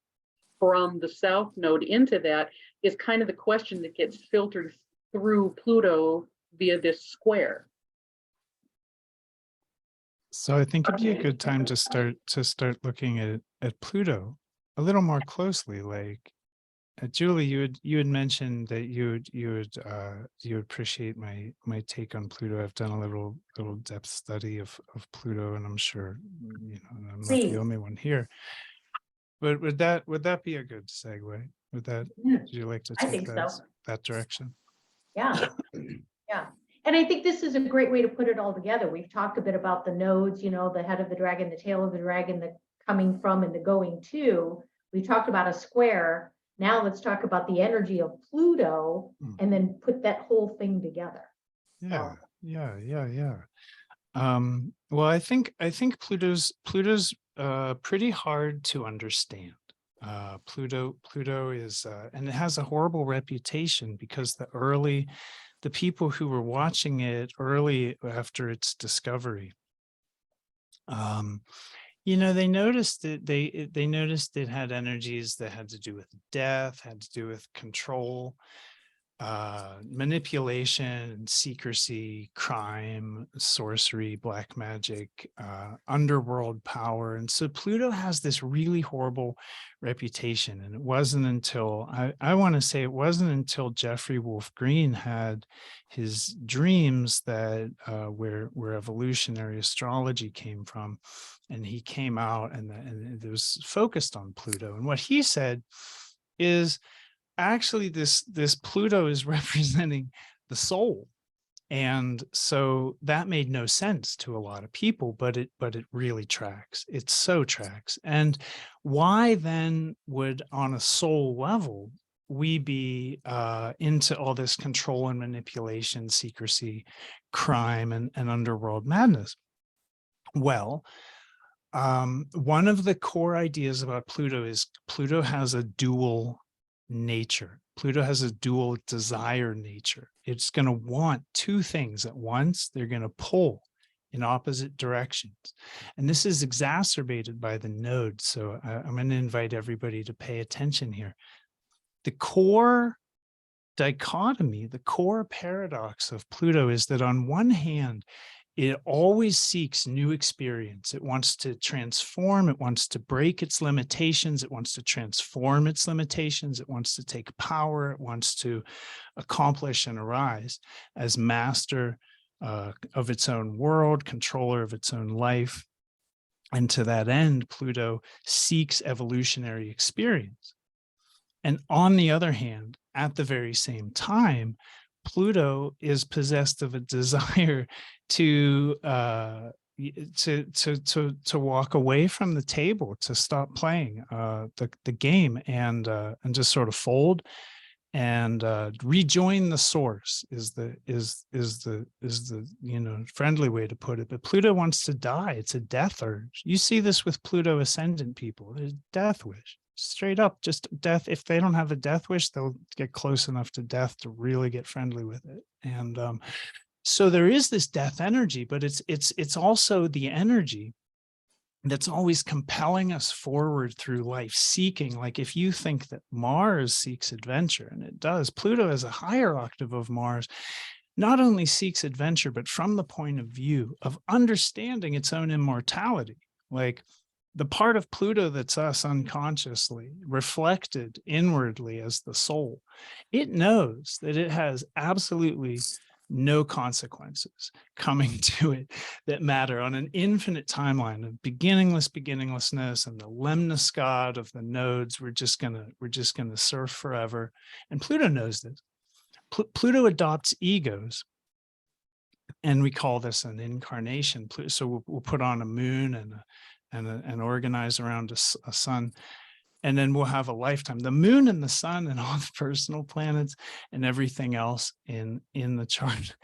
Speaker 1: from the South Node into that is kind of the question that gets filtered through Pluto via this square.
Speaker 3: So I think it'd be a good time to start looking at Pluto a little more closely. Like Julie, you had mentioned that you would appreciate my take on Pluto. I've done a little depth study of Pluto, and I'm sure I'm not the only one here. But would that be a good segue? Would you like to take that direction?
Speaker 5: Yeah. Yeah. And I think this is a great way to put it all together. We've talked a bit about the nodes, the head of the dragon, the tail of the dragon, the coming from and the going to. We talked about a square. Now let's talk about the energy of Pluto and then put that whole thing together.
Speaker 3: Yeah. Well, I think Pluto's pretty hard to understand. Pluto is, and it has a horrible reputation because the people who were watching it early after its discovery, they noticed that they noticed it had energies that had to do with death, had to do with control, manipulation, secrecy, crime, sorcery, black magic, underworld power. And so Pluto has this really horrible reputation. And it wasn't until, I want to say it wasn't until Jeffrey Wolf Green had his dreams that where evolutionary astrology came from. And he came out and it was focused on Pluto. And what he said is, actually this Pluto is representing the soul. And so that made no sense to a lot of people, but it really tracks. It so tracks. And why then would, on a soul level, we be into all this control and manipulation, secrecy, crime, and underworld madness? Well, one of the core ideas about Pluto is Pluto has a dual nature. Pluto has a dual desire nature. It's going to want two things at once. They're going to pull in opposite directions. And this is exacerbated by the nodes. So I'm going to invite everybody to pay attention here. The core dichotomy, the core paradox of Pluto is that on one hand, it always seeks new experience. It wants to transform. It wants to break its limitations. It wants to transform its limitations. It wants to take power. It wants to accomplish and arise as master of its own world, controller of its own life. And to that end, Pluto seeks evolutionary experience. And on the other hand, at the very same time, Pluto is possessed of a desire to walk away from the table, to stop playing the game, and just sort of fold and rejoin the source is the friendly way to put it. But Pluto wants to die. It's a death urge. You see this with Pluto ascendant people. There's death wish. Straight up, just death. If they don't have a death wish, they'll get close enough to death to really get friendly with it. And so there is this death energy, but it's also the energy that's always compelling us forward through life, seeking. Like if you think that Mars seeks adventure, and it does, Pluto as a higher octave of Mars not only seeks adventure, but from the point of view of understanding its own immortality. Like the part of Pluto that's us unconsciously, reflected inwardly as the soul, it knows that it has absolutely no consequences coming to it that matter on an infinite timeline of beginninglessness and the lemniscate of the nodes. We're just gonna surf forever. And Pluto knows this. Pluto adopts egos. And we call this an incarnation. So we'll put on a moon and organize around a sun, and then we'll have a lifetime. The moon and the sun and all the personal planets and everything else in the chart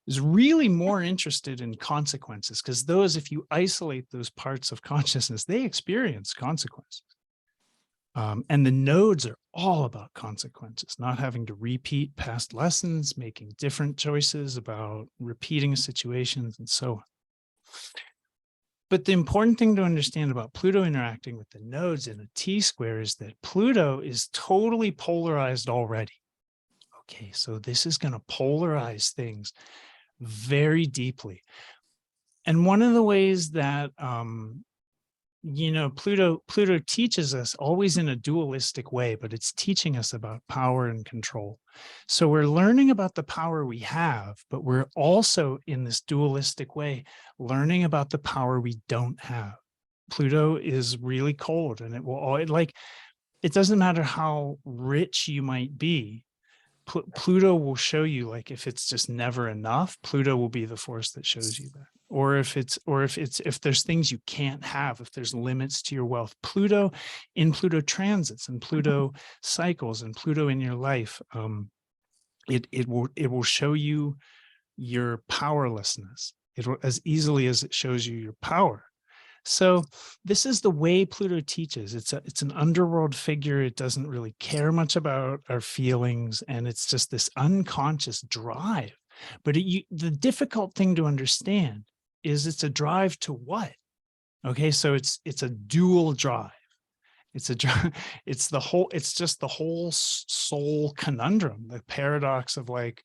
Speaker 3: is really more interested in consequences, because those, if you isolate those parts of consciousness, they experience consequences. And the nodes are all about consequences, not having to repeat past lessons, making different choices about repeating situations and so on. But the important thing to understand about Pluto interacting with the nodes in a T-square is that Pluto is totally polarized already. Okay, so this is going to polarize things very deeply. And one of the ways that, Pluto teaches us always in a dualistic way, but it's teaching us about power and control. So we're learning about the power we have, but we're also in this dualistic way learning about the power we don't have. Pluto is really cold, and it doesn't matter how rich you might be. Pluto will show you, like, if it's just never enough, Pluto will be the force that shows you that. Or if there's things you can't have, if there's limits to your wealth, Pluto transits and Pluto cycles and Pluto in your life, it will show you your powerlessness. as easily as it shows you your power. So this is the way Pluto teaches. It's an underworld figure. It doesn't really care much about our feelings, and it's just this unconscious drive. But the difficult thing to understand is it's a drive to what? Okay, so it's a dual drive. It's just the whole soul conundrum, the paradox of like,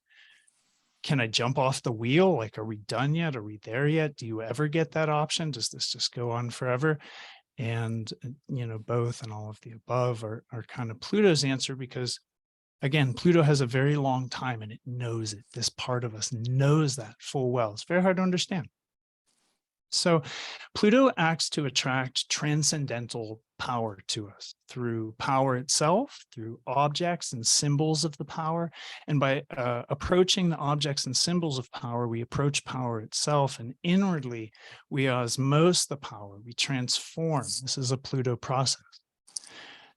Speaker 3: can I jump off the wheel? Like, are we done yet? Are we there yet? Do you ever get that option? Does this just go on forever? And, both and all of the above are kind of Pluto's answer, because again, Pluto has a very long time and it knows it. This part of us knows that full well. It's very hard to understand. So Pluto acts to attract transcendental power to us through power itself, through objects and symbols of the power. And by approaching the objects and symbols of power, we approach power itself, and inwardly we osmose the power, we transform. This is a Pluto process.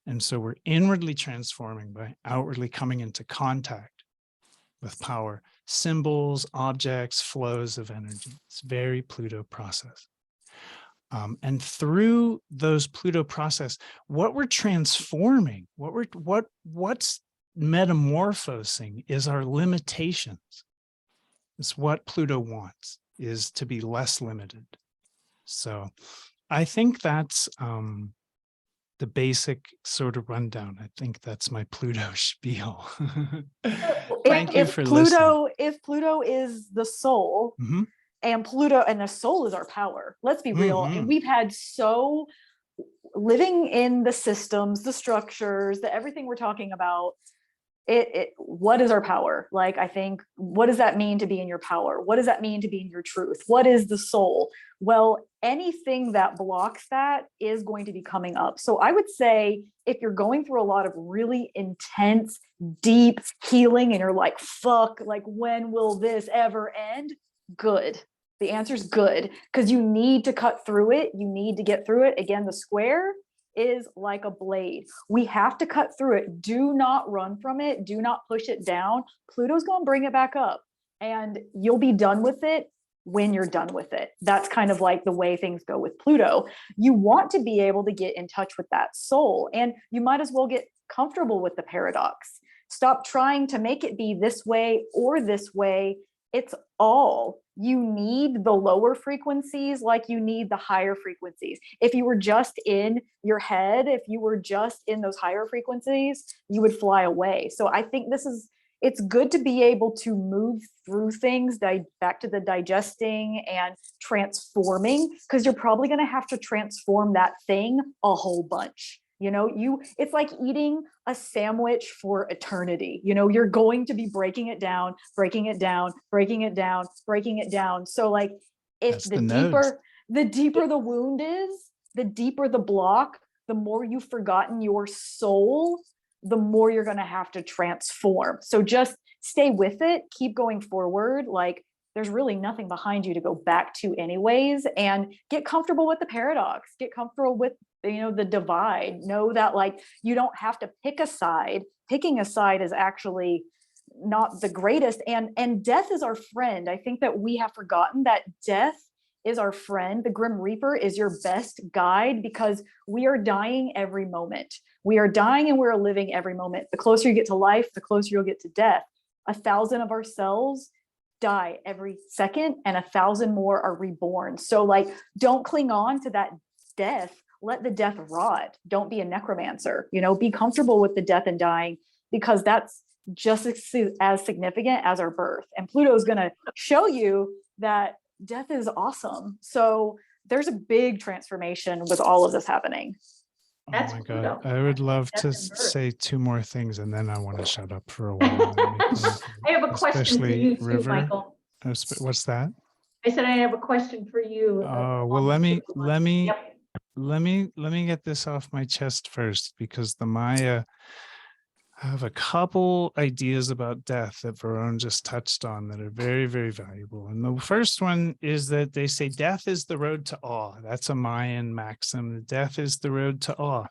Speaker 3: And so we're inwardly transforming by outwardly coming into contact with power, symbols, objects, flows of energy. It's very Pluto process. And through those Pluto process, what we're transforming, what's metamorphosing is our limitations. It's what Pluto wants, is to be less limited. So I think that's the basic sort of rundown. I think that's my Pluto spiel. Thank you for listening.
Speaker 2: If Pluto is the soul,
Speaker 3: Mhm.
Speaker 2: and the soul is our power, let's be real. And we've had living in the systems, the structures, everything we're talking about, what is our power? Like, I think, what does that mean to be in your power? What does that mean to be in your truth? What is the soul? Well, anything that blocks that is going to be coming up. So I would say, if you're going through a lot of really intense, deep healing and you're like, fuck, like, when will this ever end? Good. The answer is good, because you need to cut through it. You need to get through it. Again, the square is like a blade. We have to cut through it. Do not run from it. Do not push it down. Pluto's going to bring it back up, and you'll be done with it when you're done with it. That's kind of like the way things go with Pluto. You want to be able to get in touch with that soul, and you might as well get comfortable with the paradox. Stop trying to make it be this way or this way. It's all. You need the lower frequencies like you need the higher frequencies. If you were just in your head, if you were just in those higher frequencies, you would fly away. So I think it's good to be able to move through things, back to the digesting and transforming, because you're probably going to have to transform that thing a whole bunch. It's like eating a sandwich for eternity. You're going to be breaking it down, breaking it down, breaking it down, breaking it down. So like, if the deeper the wound is, the deeper the block, the more you've forgotten your soul, the more you're going to have to transform. So just stay with it, keep going forward. Like, there's really nothing behind you to go back to anyways, and get comfortable with the paradox, get comfortable with the divide. Know that, like, you don't have to pick a side. Picking a side is actually not the greatest. And death is our friend. I think that we have forgotten that death is our friend. The Grim Reaper is your best guide, because we are dying every moment. We are dying and we're living every moment. The closer you get to life, the closer you'll get to death. 1,000 of our cells die every second, and 1,000 more are reborn. So like, don't cling on to that death. Let the death rot. Don't be a necromancer. Be comfortable with the death and dying, because that's just as significant as our birth. And Pluto is going to show you that death is awesome. So there's a big transformation with all of this happening.
Speaker 5: That's
Speaker 3: oh my
Speaker 5: Pluto.
Speaker 3: God. I would love to say two more things, and then I want to shut up for a while.
Speaker 5: I have a question for you too,
Speaker 3: River.
Speaker 5: Michael.
Speaker 3: What's that?
Speaker 5: I said I have a question for you.
Speaker 3: Well, let me
Speaker 5: Yep.
Speaker 3: get this off my chest first, because the Maya have a couple ideas about death that Varun just touched on that are very, very valuable. And the first one is that they say death is the road to awe. That's a Mayan maxim. Death is the road to awe.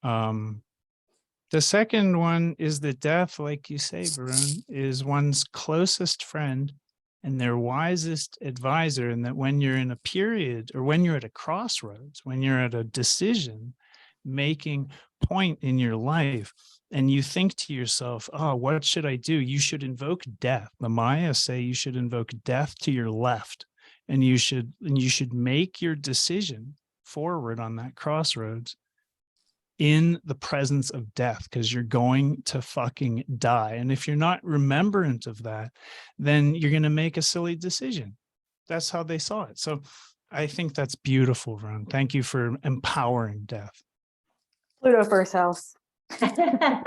Speaker 3: The second one is that death, like you say, Varun, is one's closest friend and their wisest advisor, and that when you're in a period or when you're at a crossroads, when you're at a decision making point in your life, and you think to yourself, oh, what should I do? You should invoke death. The Maya say you should invoke death to your left, and you should make your decision forward on that crossroads in the presence of death, because you're going to fucking die. And if you're not remembrant of that, then you're going to make a silly decision. That's how they saw it. So I think that's beautiful, Ron. Thank you for empowering death.
Speaker 2: Pluto first house.
Speaker 5: Well,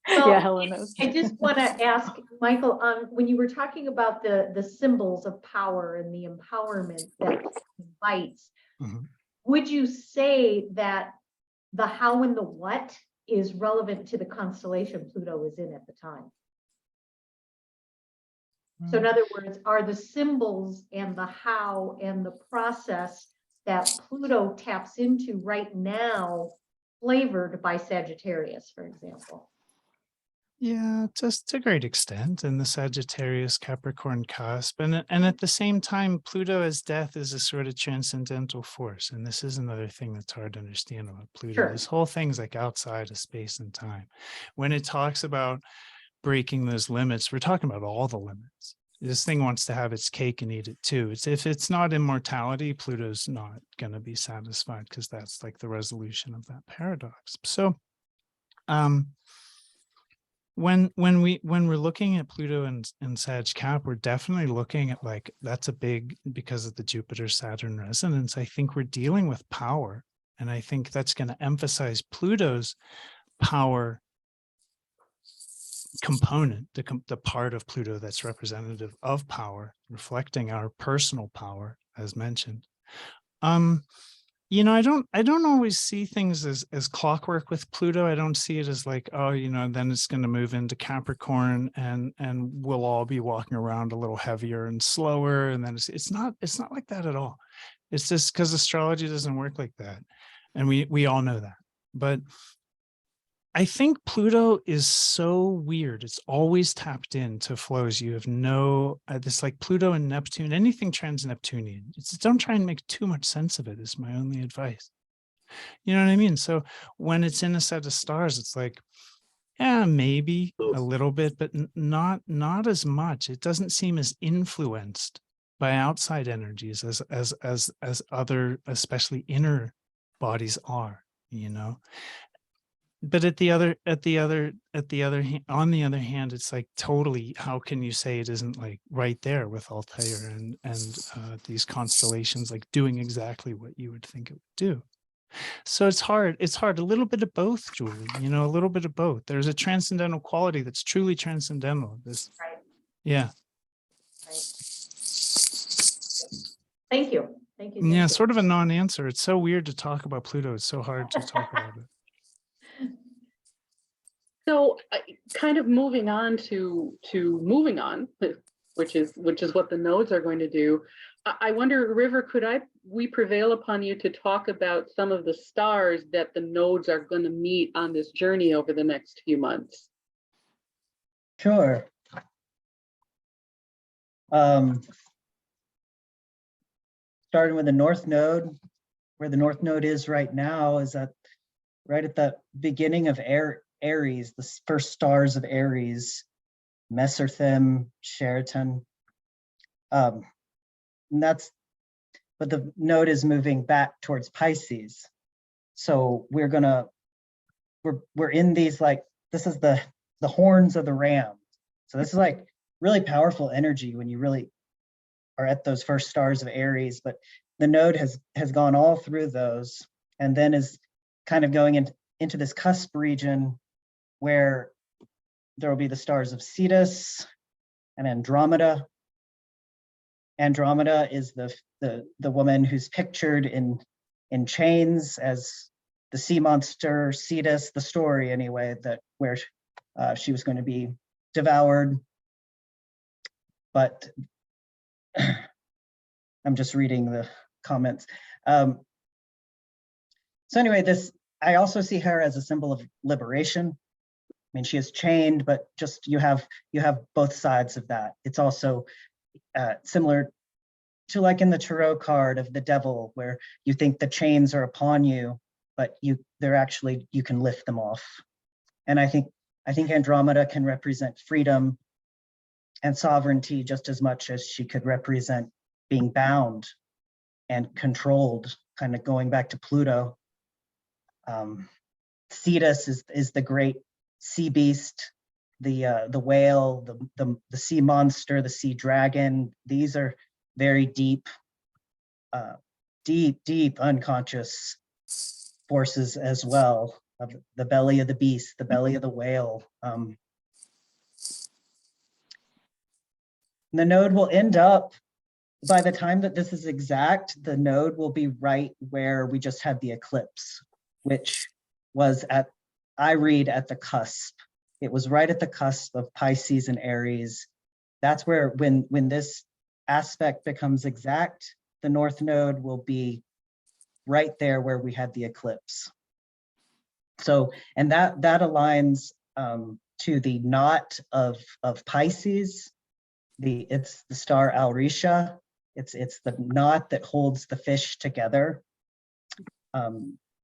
Speaker 2: Yeah, Helen knows.
Speaker 5: I just want to ask Michael, when you were talking about the symbols of power and the empowerment that invites,
Speaker 3: Mhm.
Speaker 5: would you say that the how and the what is relevant to the constellation Pluto is in at the time? So in other words, are the symbols and the how and the process that Pluto taps into right now flavored by Sagittarius, for example?
Speaker 3: Yeah, just to a great extent, and the Sagittarius Capricorn cusp, and at the same time, Pluto as death is a sort of transcendental force, and this is another thing that's hard to understand about Pluto.
Speaker 5: Sure.
Speaker 3: This whole thing's like outside of space and time. When it talks about breaking those limits, we're talking about all the limits. This thing wants to have its cake and eat it too. If it's not immortality, Pluto's not going to be satisfied, because that's like the resolution of that paradox. So, when we're looking at Pluto and Sag Cap, we're definitely looking at, like, that's a big, because of the Jupiter Saturn resonance, I think we're dealing with power, and I think that's going to emphasize Pluto's power component, the part of Pluto that's representative of power, reflecting our personal power, as mentioned. I don't always see things as clockwork with Pluto. I don't see it as like, oh, then it's going to move into Capricorn and we'll all be walking around a little heavier and slower. And then it's not like that at all. It's just because astrology doesn't work like that. And we all know that. But I think Pluto is so weird. It's always tapped into flows. You have no, this like Pluto and Neptune, anything trans-Neptunian. Don't try and make too much sense of it is my only advice. You know what I mean? So when it's in a set of stars, it's like, yeah, maybe a little bit, but not as much. It doesn't seem as influenced by outside energies as other, especially inner bodies are, But on the other hand, it's like totally, how can you say it isn't like right there with Altair and these constellations, like doing exactly what you would think it would do. So it's hard a little bit of both, Julie, a little bit of both. There's a transcendental quality that's truly transcendental.
Speaker 5: Right.
Speaker 3: Yeah.
Speaker 5: Right. Thank you. Thank you.
Speaker 3: Yeah, sort of a non-answer. It's so weird to talk about Pluto. It's so hard to talk about it.
Speaker 1: So kind of moving on to moving on, which is what the nodes are going to do. I wonder, River, we prevail upon you to talk about some of the stars that the nodes are going to meet on this journey over the next few months?
Speaker 4: Sure. Starting with the North Node, where the North Node is right now is right at the beginning of Aries, the first stars of Aries, Messerthim, Sheraton. And but the node is moving back towards Pisces. So we're in these, like, this is the horns of the ram. So this is like really powerful energy when you really are at those first stars of Aries, but the node has gone all through those and then is kind of going into this cusp region where there will be the stars of Cetus and Andromeda. Andromeda is the woman who's pictured in chains as the sea monster Cetus, the story anyway, where she was going to be devoured. But I'm just reading the comments. So anyway, I also see her as a symbol of liberation. mean, she is chained, but just you have both sides of that. It's also similar to like in the tarot card of the devil, where you think the chains are upon you, but they're actually, you can lift them off. And I think Andromeda can represent freedom and sovereignty just as much as she could represent being bound and controlled, kind of going back to Pluto. Cetus is the great sea beast, the whale, the sea monster, the sea dragon. These are very deep unconscious forces as well, of the belly of the beast, the belly of the whale. The node will end up, by the time that this is exact, the node will be right where we just had the eclipse, which was I read at the cusp. It was right at the cusp of Pisces and Aries. That's where, when this aspect becomes exact, the North Node will be right there where we had the eclipse. So, and that aligns to the knot of Pisces. It's the star Alrisha. It's the knot that holds the fish together,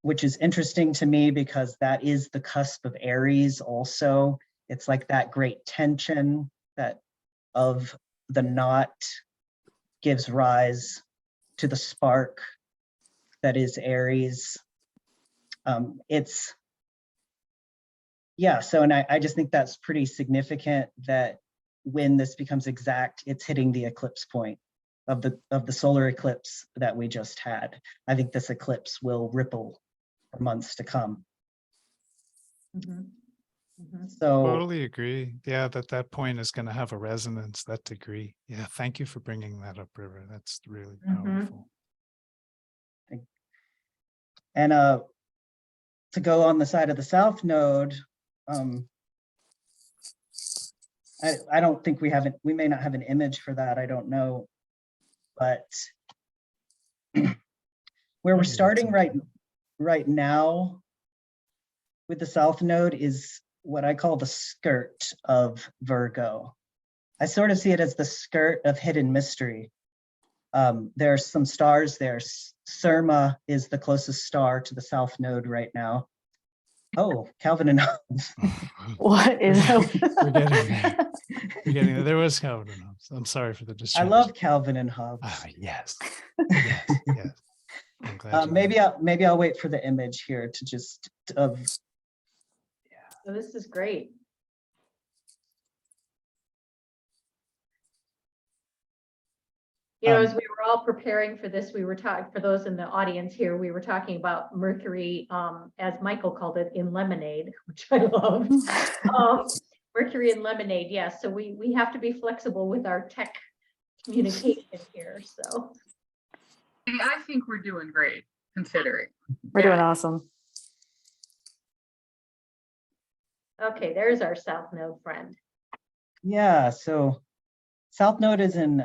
Speaker 4: which is interesting to me because that is the cusp of Aries also. It's like that great tension that of the knot gives rise to the spark that is Aries. So, and I just think that's pretty significant that when this becomes exact, it's hitting the eclipse point of the solar eclipse that we just had. I think this eclipse will ripple for months to come. So
Speaker 3: Totally agree. Yeah, that point is going to have a resonance, that degree. Yeah, thank you for bringing that up, River. That's really powerful.
Speaker 4: And to go on the side of the South Node, I don't think we may not have an image for that, I don't know. But where we're starting right now with the South Node is what I call the skirt of Virgo. I sort of see it as the skirt of hidden mystery. There are some stars there. Surma is the closest star to the South Node right now. Oh, Calvin and Hobbes.
Speaker 2: What is
Speaker 3: We're getting there. We're getting there. There was Calvin and Hobbes. I'm sorry for the
Speaker 4: I
Speaker 3: distraction.
Speaker 4: love Calvin and Hobbes.
Speaker 3: Yes. Yes. Yes. I'm glad
Speaker 4: maybe I'll wait for the image here to just
Speaker 5: So this is great. You know, as we were all preparing for this, we were talking, for those in the audience here, we were talking about Mercury, as Michael called it, in lemonade, which I love. Mercury in lemonade, yes. So we have to be flexible with our tech communication here. So
Speaker 1: I think we're doing great, considering.
Speaker 2: We're doing awesome.
Speaker 5: okay, there's our South Node friend.
Speaker 4: Yeah, so South Node is in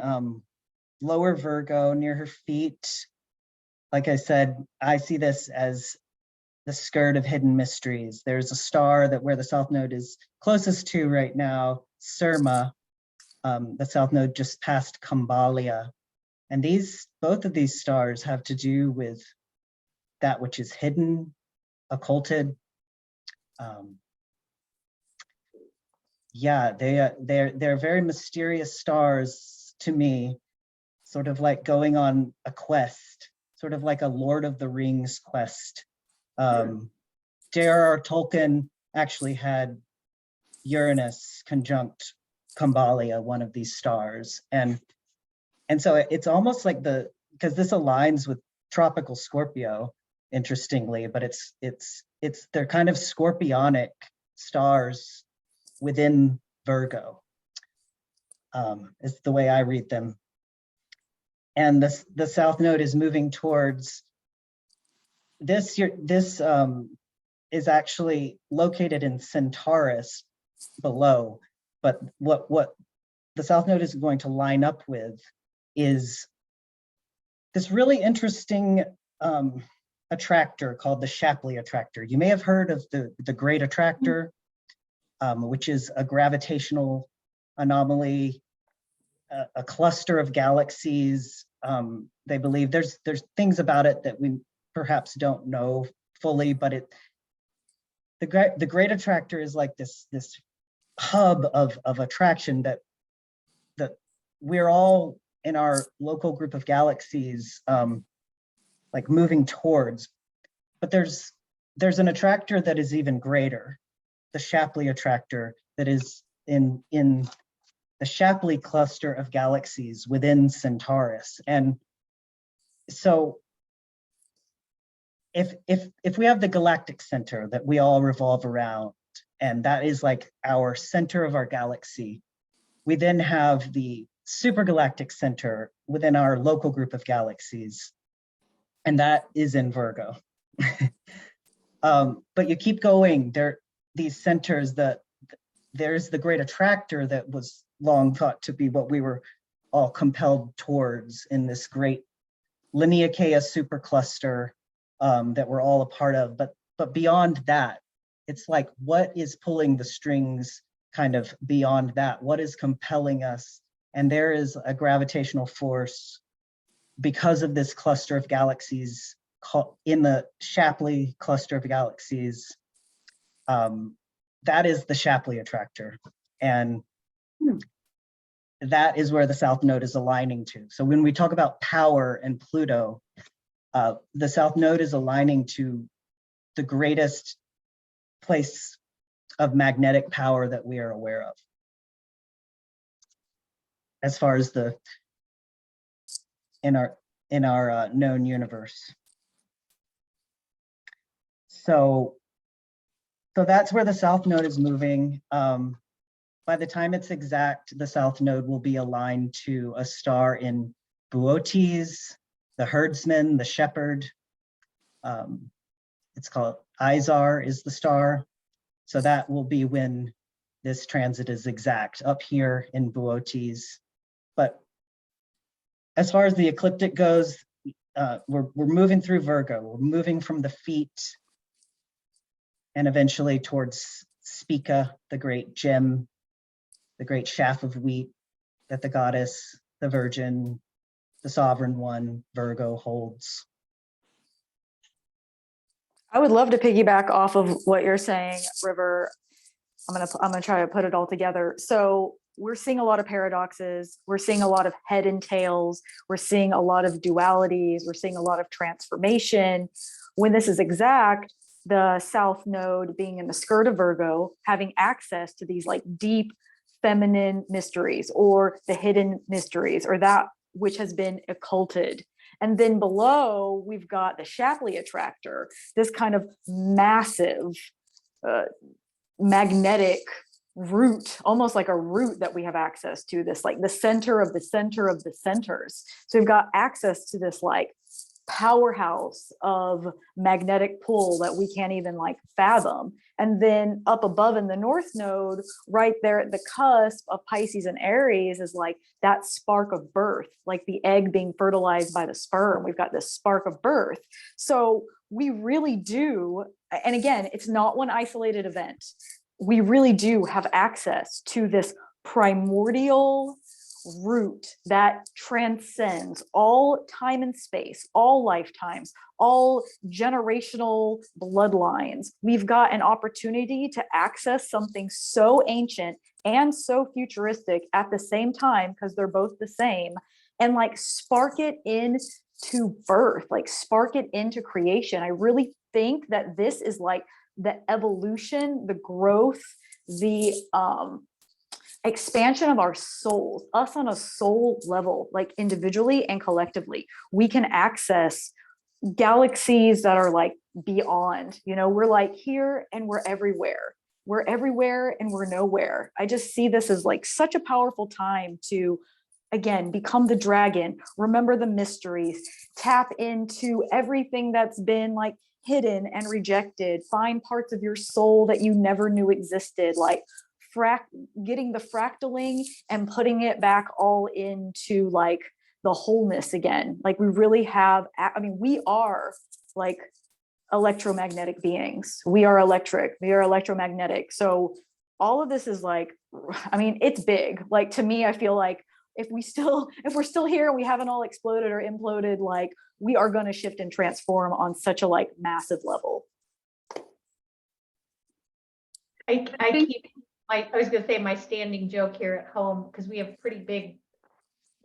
Speaker 4: lower Virgo near her feet. Like I said, I see this as the skirt of hidden mysteries. There's a star where the South Node is closest to right now, Surma. The South Node just passed Kambalia. And both of these stars have to do with that which is hidden, occulted. Yeah, they're very mysterious stars to me, sort of like going on a quest, sort of like a Lord of the Rings quest. J.R.R. Tolkien actually had Uranus conjunct Kambalia, one of these stars. And so it's almost like because this aligns with tropical Scorpio, interestingly, but they're kind of scorpionic stars within Virgo, is the way I read them. And the South Node is moving towards this is actually located in Centaurus below, but what the South Node is going to line up with is this really interesting attractor called the Shapley attractor. You may have heard of the Great Attractor. which is a gravitational anomaly, a cluster of galaxies. They believe there's things about it that we perhaps don't know fully, but the great attractor is like this hub of attraction that we're all in our local group of galaxies like moving towards. But there's an attractor that is even greater, the Shapley attractor, that is in the Shapley cluster of galaxies within Centaurus. And so if we have the galactic center that we all revolve around, and that is like our center of our galaxy, we then have the supergalactic center within our local group of galaxies, and that is in Virgo. But you keep going, these centers, there's the great attractor that was long thought to be what we were all compelled towards in this great Liniakea supercluster that we're all a part of. But beyond that, it's like, what is pulling the strings kind of beyond that? What is compelling us? And there is a gravitational force because of this cluster of galaxies in the Shapley cluster of galaxies. That is the Shapley attractor. And that is where the South Node is aligning to. So when we talk about power and Pluto, the South Node is aligning to the greatest place of magnetic power that we are aware of, as far as in our known universe. So that's where the South Node is moving. By the time it's exact, the South Node will be aligned to a star in Boötes, the herdsman, the shepherd. It's called Izar is the star. So that will be when this transit is exact, up here in Boötes. But as far as the ecliptic goes, we're moving through Virgo. We're moving from the feet and eventually towards Spica, the great gem, the great chaff of wheat that the goddess, the virgin, the sovereign one, Virgo, holds.
Speaker 2: I would love to piggyback off of what you're saying, River. I'm gonna try to put it all together. So we're seeing a lot of paradoxes. We're seeing a lot of head and tails. We're seeing a lot of dualities. We're seeing a lot of transformation. When this is exact, the South Node being in the skirt of Virgo, having access to these like deep feminine mysteries or the hidden mysteries or that which has been occulted. And then below, we've got the Shapley attractor, this kind of massive magnetic root, almost like a root that we have access to, this like the center of the center of the centers. So we've got access to this like powerhouse of magnetic pull that we can't even like fathom. And then up above in the North Node, right there at the cusp of Pisces and Aries is like that spark of birth, like the egg being fertilized by the sperm. We've got this spark of birth. So we really do, and again, it's not one isolated event. We really do have access to this primordial root that transcends all time and space, all lifetimes, all generational bloodlines. We've got an opportunity to access something so ancient and so futuristic at the same time, because they're both the same, and like spark it into birth, like spark it into creation. I really think that this is like the evolution, the growth, the expansion of our souls, us on a soul level, like individually and collectively. We can access galaxies that are like beyond, you know, we're like here and we're everywhere. We're everywhere and we're nowhere. I just see this as like such a powerful time to, again, become the dragon, remember the mysteries, tap into everything that's been like hidden and rejected, find parts of your soul that you never knew existed, like getting the fractaling and putting it back all into like the wholeness again. Like we really have, I mean, we are like electromagnetic beings. We are electric, we are electromagnetic. So all of this is like, I mean, it's big. Like, to me, I feel like if we're still here and we haven't all exploded or imploded, like, we are going to shift and transform on such a like massive level.
Speaker 5: I keep, I was gonna say my standing joke here at home, because we have pretty big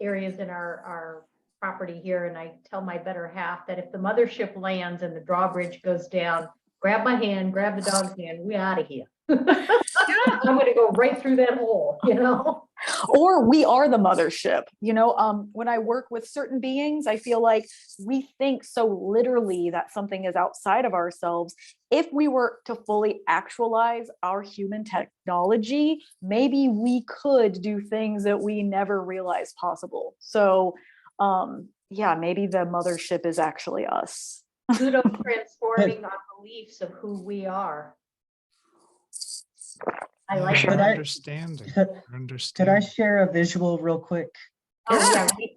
Speaker 5: areas in our property here, and I tell my better half that if the mothership lands and the drawbridge goes down, grab my hand, grab the dog's hand, we out of here. I'm gonna go right through that hole, you know?
Speaker 2: Or we are the mothership. When I work with certain beings, I feel like we think so literally that something is outside of ourselves. If we were to fully actualize our human technology, maybe we could do things that we never realized possible. So yeah, maybe the mothership is actually us.
Speaker 5: Pluto transforming our beliefs of who we are. I like
Speaker 3: Our
Speaker 4: Could I-
Speaker 3: understanding.
Speaker 4: could-
Speaker 3: our
Speaker 4: Could I
Speaker 3: understanding.
Speaker 4: share a visual real quick?
Speaker 5: Oh, yeah, let me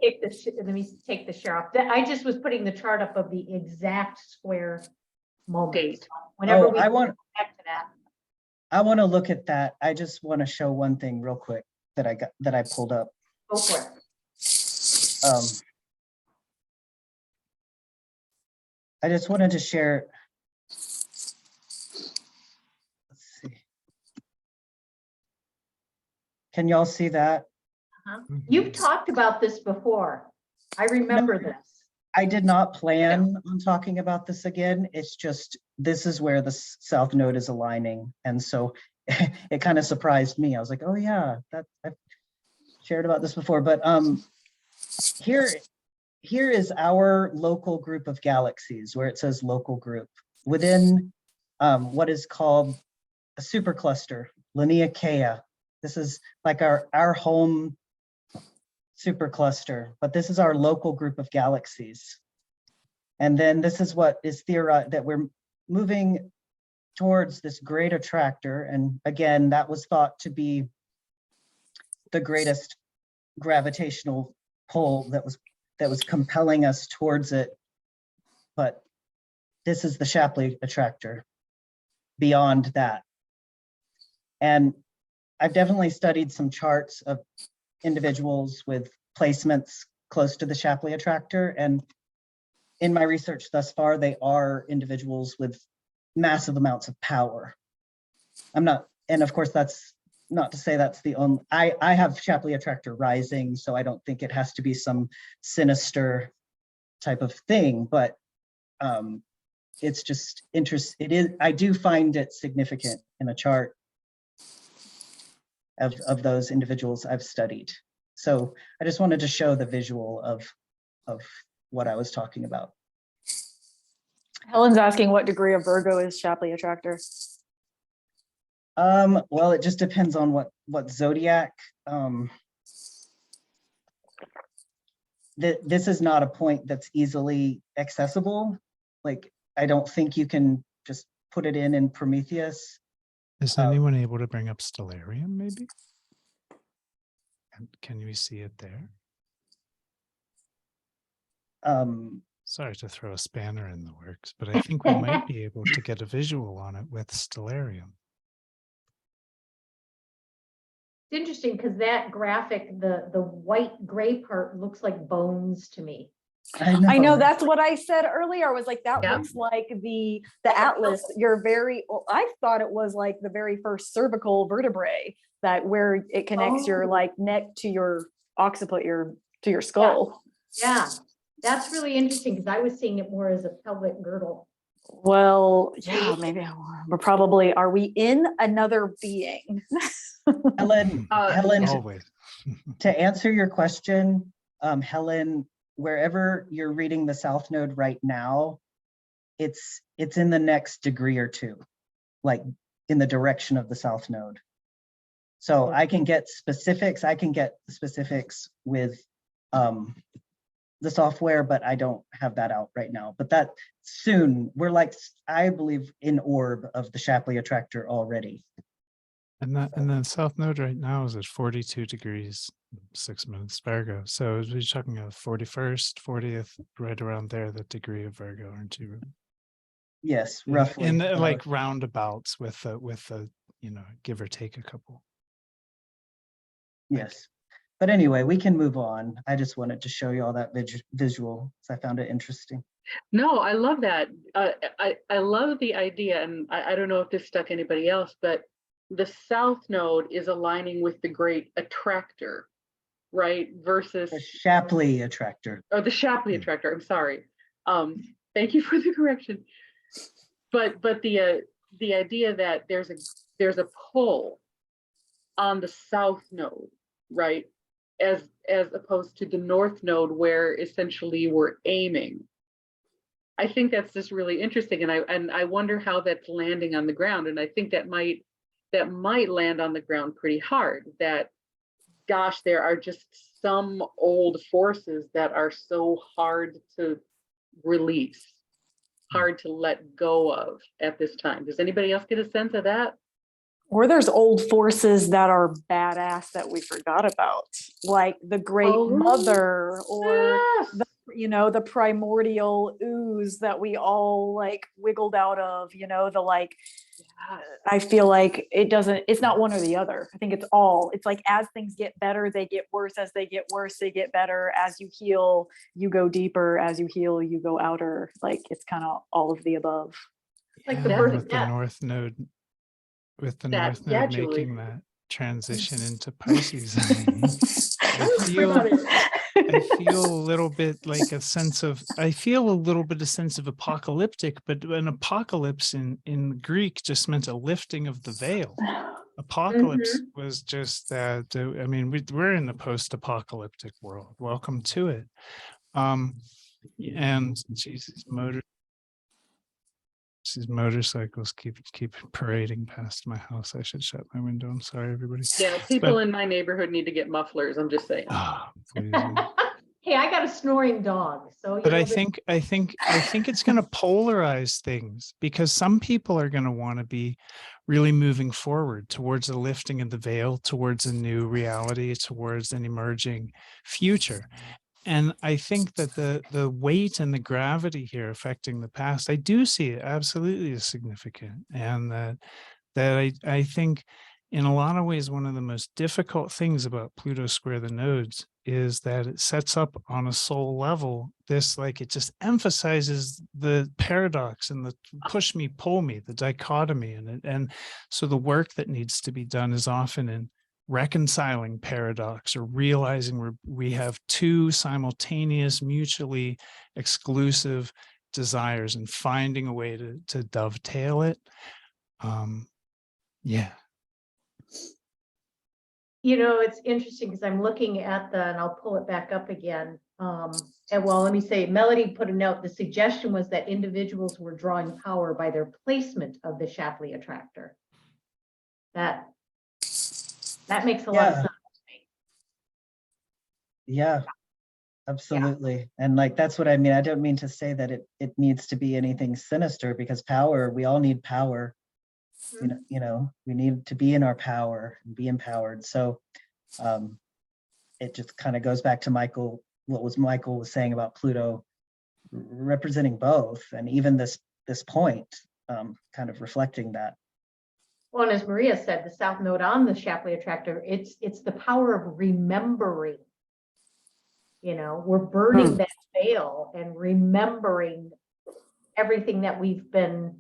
Speaker 5: take the share off. I just was putting the chart up of the exact square moment.
Speaker 1: Date.
Speaker 5: Whenever
Speaker 4: Oh,
Speaker 5: we
Speaker 4: I
Speaker 5: go
Speaker 4: want
Speaker 5: back to that.
Speaker 4: I want to look at that. I just want to show one thing real quick that I pulled up.
Speaker 5: Go for it.
Speaker 4: I just wanted to share. Let's see. Can y'all see that?
Speaker 5: You've talked about this before. I remember this.
Speaker 4: I did not plan on talking about this again. It's just, this is where the South Node is aligning. And so it kind of surprised me. I was like, oh yeah, I've shared about this before, but here is our local group of galaxies where it says local group within what is called a supercluster, Laniakea. This is like our home supercluster, but this is our local group of galaxies. And then this is what is theorized, that we're moving towards this great attractor. And again, that was thought to be the greatest gravitational pull that was compelling us towards it. But this is the Shapley attractor beyond that. And I've definitely studied some charts of individuals with placements close to the Shapley attractor. And in my research thus far, they are individuals with massive amounts of power. And of course, that's not to say that's the only, I have Shapley attractor rising, so I don't think it has to be some sinister type of thing, but it's just interesting. I do find it significant in a chart of those individuals I've studied. So I just wanted to show the visual of what I was talking about.
Speaker 2: Helen's asking what degree of Virgo is Shapley attractor.
Speaker 4: Well, it just depends on what zodiac. This is not a point that's easily accessible. Like, I don't think you can just put it in Prometheus.
Speaker 3: Is anyone able to bring up Stellarium, maybe? And can we see it there? Sorry to throw a spanner in the works, but I think we might be able to get a visual on it with Stellarium.
Speaker 5: It's interesting because that graphic, the white gray part looks like bones to me.
Speaker 2: I know, that's what I said earlier. I was like, that
Speaker 1: Yeah.
Speaker 2: looks like the atlas. I thought it was like the very first cervical vertebrae, that where it connects your like neck to your occiput, to your skull.
Speaker 5: Yeah, that's really interesting because I was seeing it more as a pelvic girdle.
Speaker 2: Well, yeah, maybe are we in another being?
Speaker 4: Helen,
Speaker 3: Always.
Speaker 4: to answer your question, Helen, wherever you're reading the South Node right now, it's in the next degree or two, like in the direction of the South Node. So I can get specifics. I can get specifics with the software, but I don't have that out right now. But that soon, we're like, I believe, in orb of the Shapley attractor already.
Speaker 3: And the South Node right now is at 42 degrees, 6 minutes Virgo. So we're talking of 41st, 40th, right around there, the degree of Virgo, aren't you?
Speaker 4: Yes, roughly.
Speaker 3: In like roundabouts with the give or take a couple.
Speaker 4: Yes. But anyway, we can move on. I just wanted to show you all that visual because I found it interesting.
Speaker 1: No, I love that. I love the idea, and I don't know if this stuck anybody else, but the south node is aligning with the great attractor, right? Versus
Speaker 4: The Shapley attractor.
Speaker 1: the Shapley attractor. I'm sorry. Thank you for the correction. But the idea that there's a pull on the south node, right? As opposed to the north node, where essentially we're aiming. I think that's just really interesting, and I wonder how that's landing on the ground. And I think that might land on the ground pretty hard. That, gosh, there are just some old forces that are so hard to release, hard to let go of at this time. Does anybody else get a sense of that?
Speaker 2: Or there's old forces that are badass that we forgot about, like the Great Mother, or
Speaker 1: Yes.
Speaker 2: the primordial ooze that we all like wiggled out of, I feel like it's not one or the other. I think it's like, as things get better, they get worse. As they get worse, they get better. As you heal, you go deeper. As you heal, you go outer. Like, it's kind of all of the above.
Speaker 5: Like the
Speaker 3: Yeah,
Speaker 5: birth
Speaker 3: with
Speaker 5: of
Speaker 3: the
Speaker 5: death.
Speaker 3: north node,
Speaker 1: Julie.
Speaker 3: making that transition into Pisces. I feel a little bit like a sense of apocalyptic, but an apocalypse in Greek just meant a lifting of the veil. Apocalypse was just that. I mean, we're in the post-apocalyptic world. Welcome to it. And Jesus, these motorcycles keep parading past my house. I should shut my window. I'm sorry, everybody.
Speaker 1: Yeah, people in my neighborhood need to get mufflers. I'm just saying.
Speaker 3: Please.
Speaker 5: Hey, I got a snoring dog, so.
Speaker 3: But I think it's going to polarize things, because some people are going to want to be really moving forward towards the lifting of the veil, towards a new reality, towards an emerging future. And I think that the weight and the gravity here affecting the past, I do see it absolutely as significant. And that I think in a lot of ways, one of the most difficult things about Pluto square the nodes is that it sets up on a soul level this, like, it just emphasizes the paradox and the push me, pull me, the dichotomy in it. And so the work that needs to be done is often in reconciling paradox, or realizing we have two simultaneous, mutually exclusive desires, and finding a way to dovetail it. Yeah.
Speaker 5: It's interesting because I'm looking at and I'll pull it back up again. And well, let me say, Melody put a note. The suggestion was that individuals were drawing power by their placement of the Shapley attractor. That makes a lot of sense to me.
Speaker 4: Yeah, absolutely. Yeah. And like, that's what I mean. I don't mean to say that it needs to be anything sinister, because power, we all need power. We need to be in our power and be empowered. So it just kind of goes back to Michael was saying about Pluto representing both, and even this point kind of reflecting that.
Speaker 5: Well, and as Maria said, the south node on the Shapley attractor, it's the power of remembering. We're burning that veil and remembering everything that we've been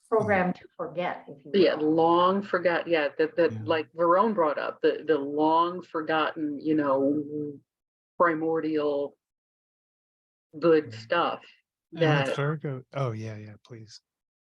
Speaker 5: programmed to forget, if you will.
Speaker 1: Yeah, long forgot. Yeah, that like Verone brought up, the long forgotten, primordial good stuff.
Speaker 3: That Virgo. Oh yeah, please.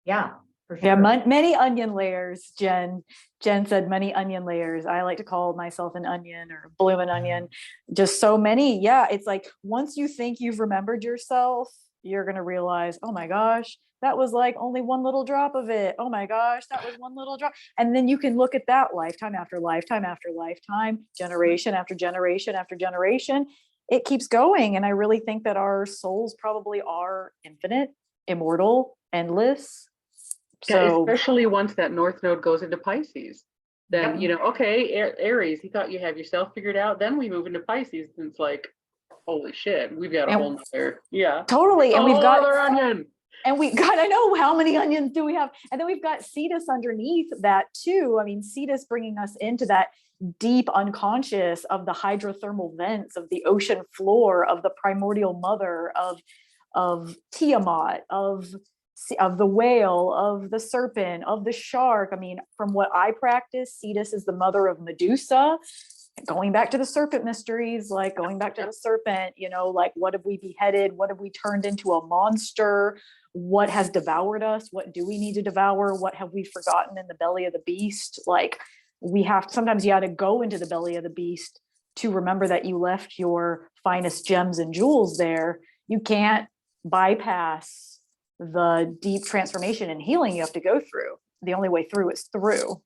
Speaker 5: Yeah. For sure.
Speaker 2: Yeah, many onion layers, Jen. Jen said many onion layers. I like to call myself an onion, or blooming onion. Just so many. Yeah, it's like, once you think you've remembered yourself, you're going to realize, oh my gosh, that was like only one little drop of it. Oh my gosh, that was one little drop. And then you can look at that lifetime after lifetime after lifetime, generation after generation after generation. It keeps going. And I really think that our souls probably are infinite, immortal, endless.
Speaker 1: So, especially once that north node goes into Pisces, then, okay, Aries, you thought you have yourself figured out. Then we move into Pisces, and it's like, holy shit, we've got a whole nother,
Speaker 2: totally. And we've got
Speaker 1: other onion.
Speaker 2: And God, I know, how many onions do we have? And then we've got Cetus underneath that too. I mean, Cetus bringing us into that deep unconscious of the hydrothermal vents, of the ocean floor, of the primordial mother, of Tiamat, of the whale, of the serpent, of the shark. I mean, from what I practice, Cetus is the mother of Medusa. Going back to the serpent mysteries, like going back to the serpent, you know, like what have we beheaded? What have we turned into a monster? What has devoured us? What do we need to devour? What have we forgotten in the belly of the beast? Like sometimes you got to go into the belly of the beast to remember that you left your finest gems and jewels there. You can't bypass the deep transformation and healing you have to go through. The only way through is through.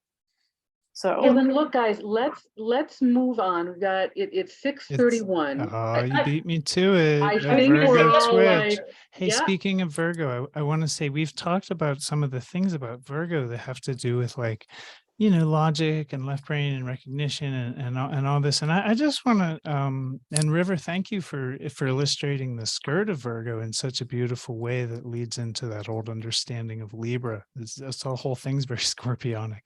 Speaker 2: So
Speaker 1: Well, then look, guys, let's move on. We've got it's 6:31.
Speaker 3: Oh, you beat me to it.
Speaker 1: I
Speaker 3: That
Speaker 1: think we're
Speaker 3: Virgo
Speaker 1: all
Speaker 3: twitch.
Speaker 1: like,
Speaker 3: Hey,
Speaker 1: yeah.
Speaker 3: speaking of Virgo, I want to say we've talked about some of the things about Virgo that have to do with, like, you know, logic and left brain and recognition and all this. And I just want to and River, thank you for illustrating the skirt of Virgo in such a beautiful way that leads into that old understanding of Libra. This whole thing's very scorpionic.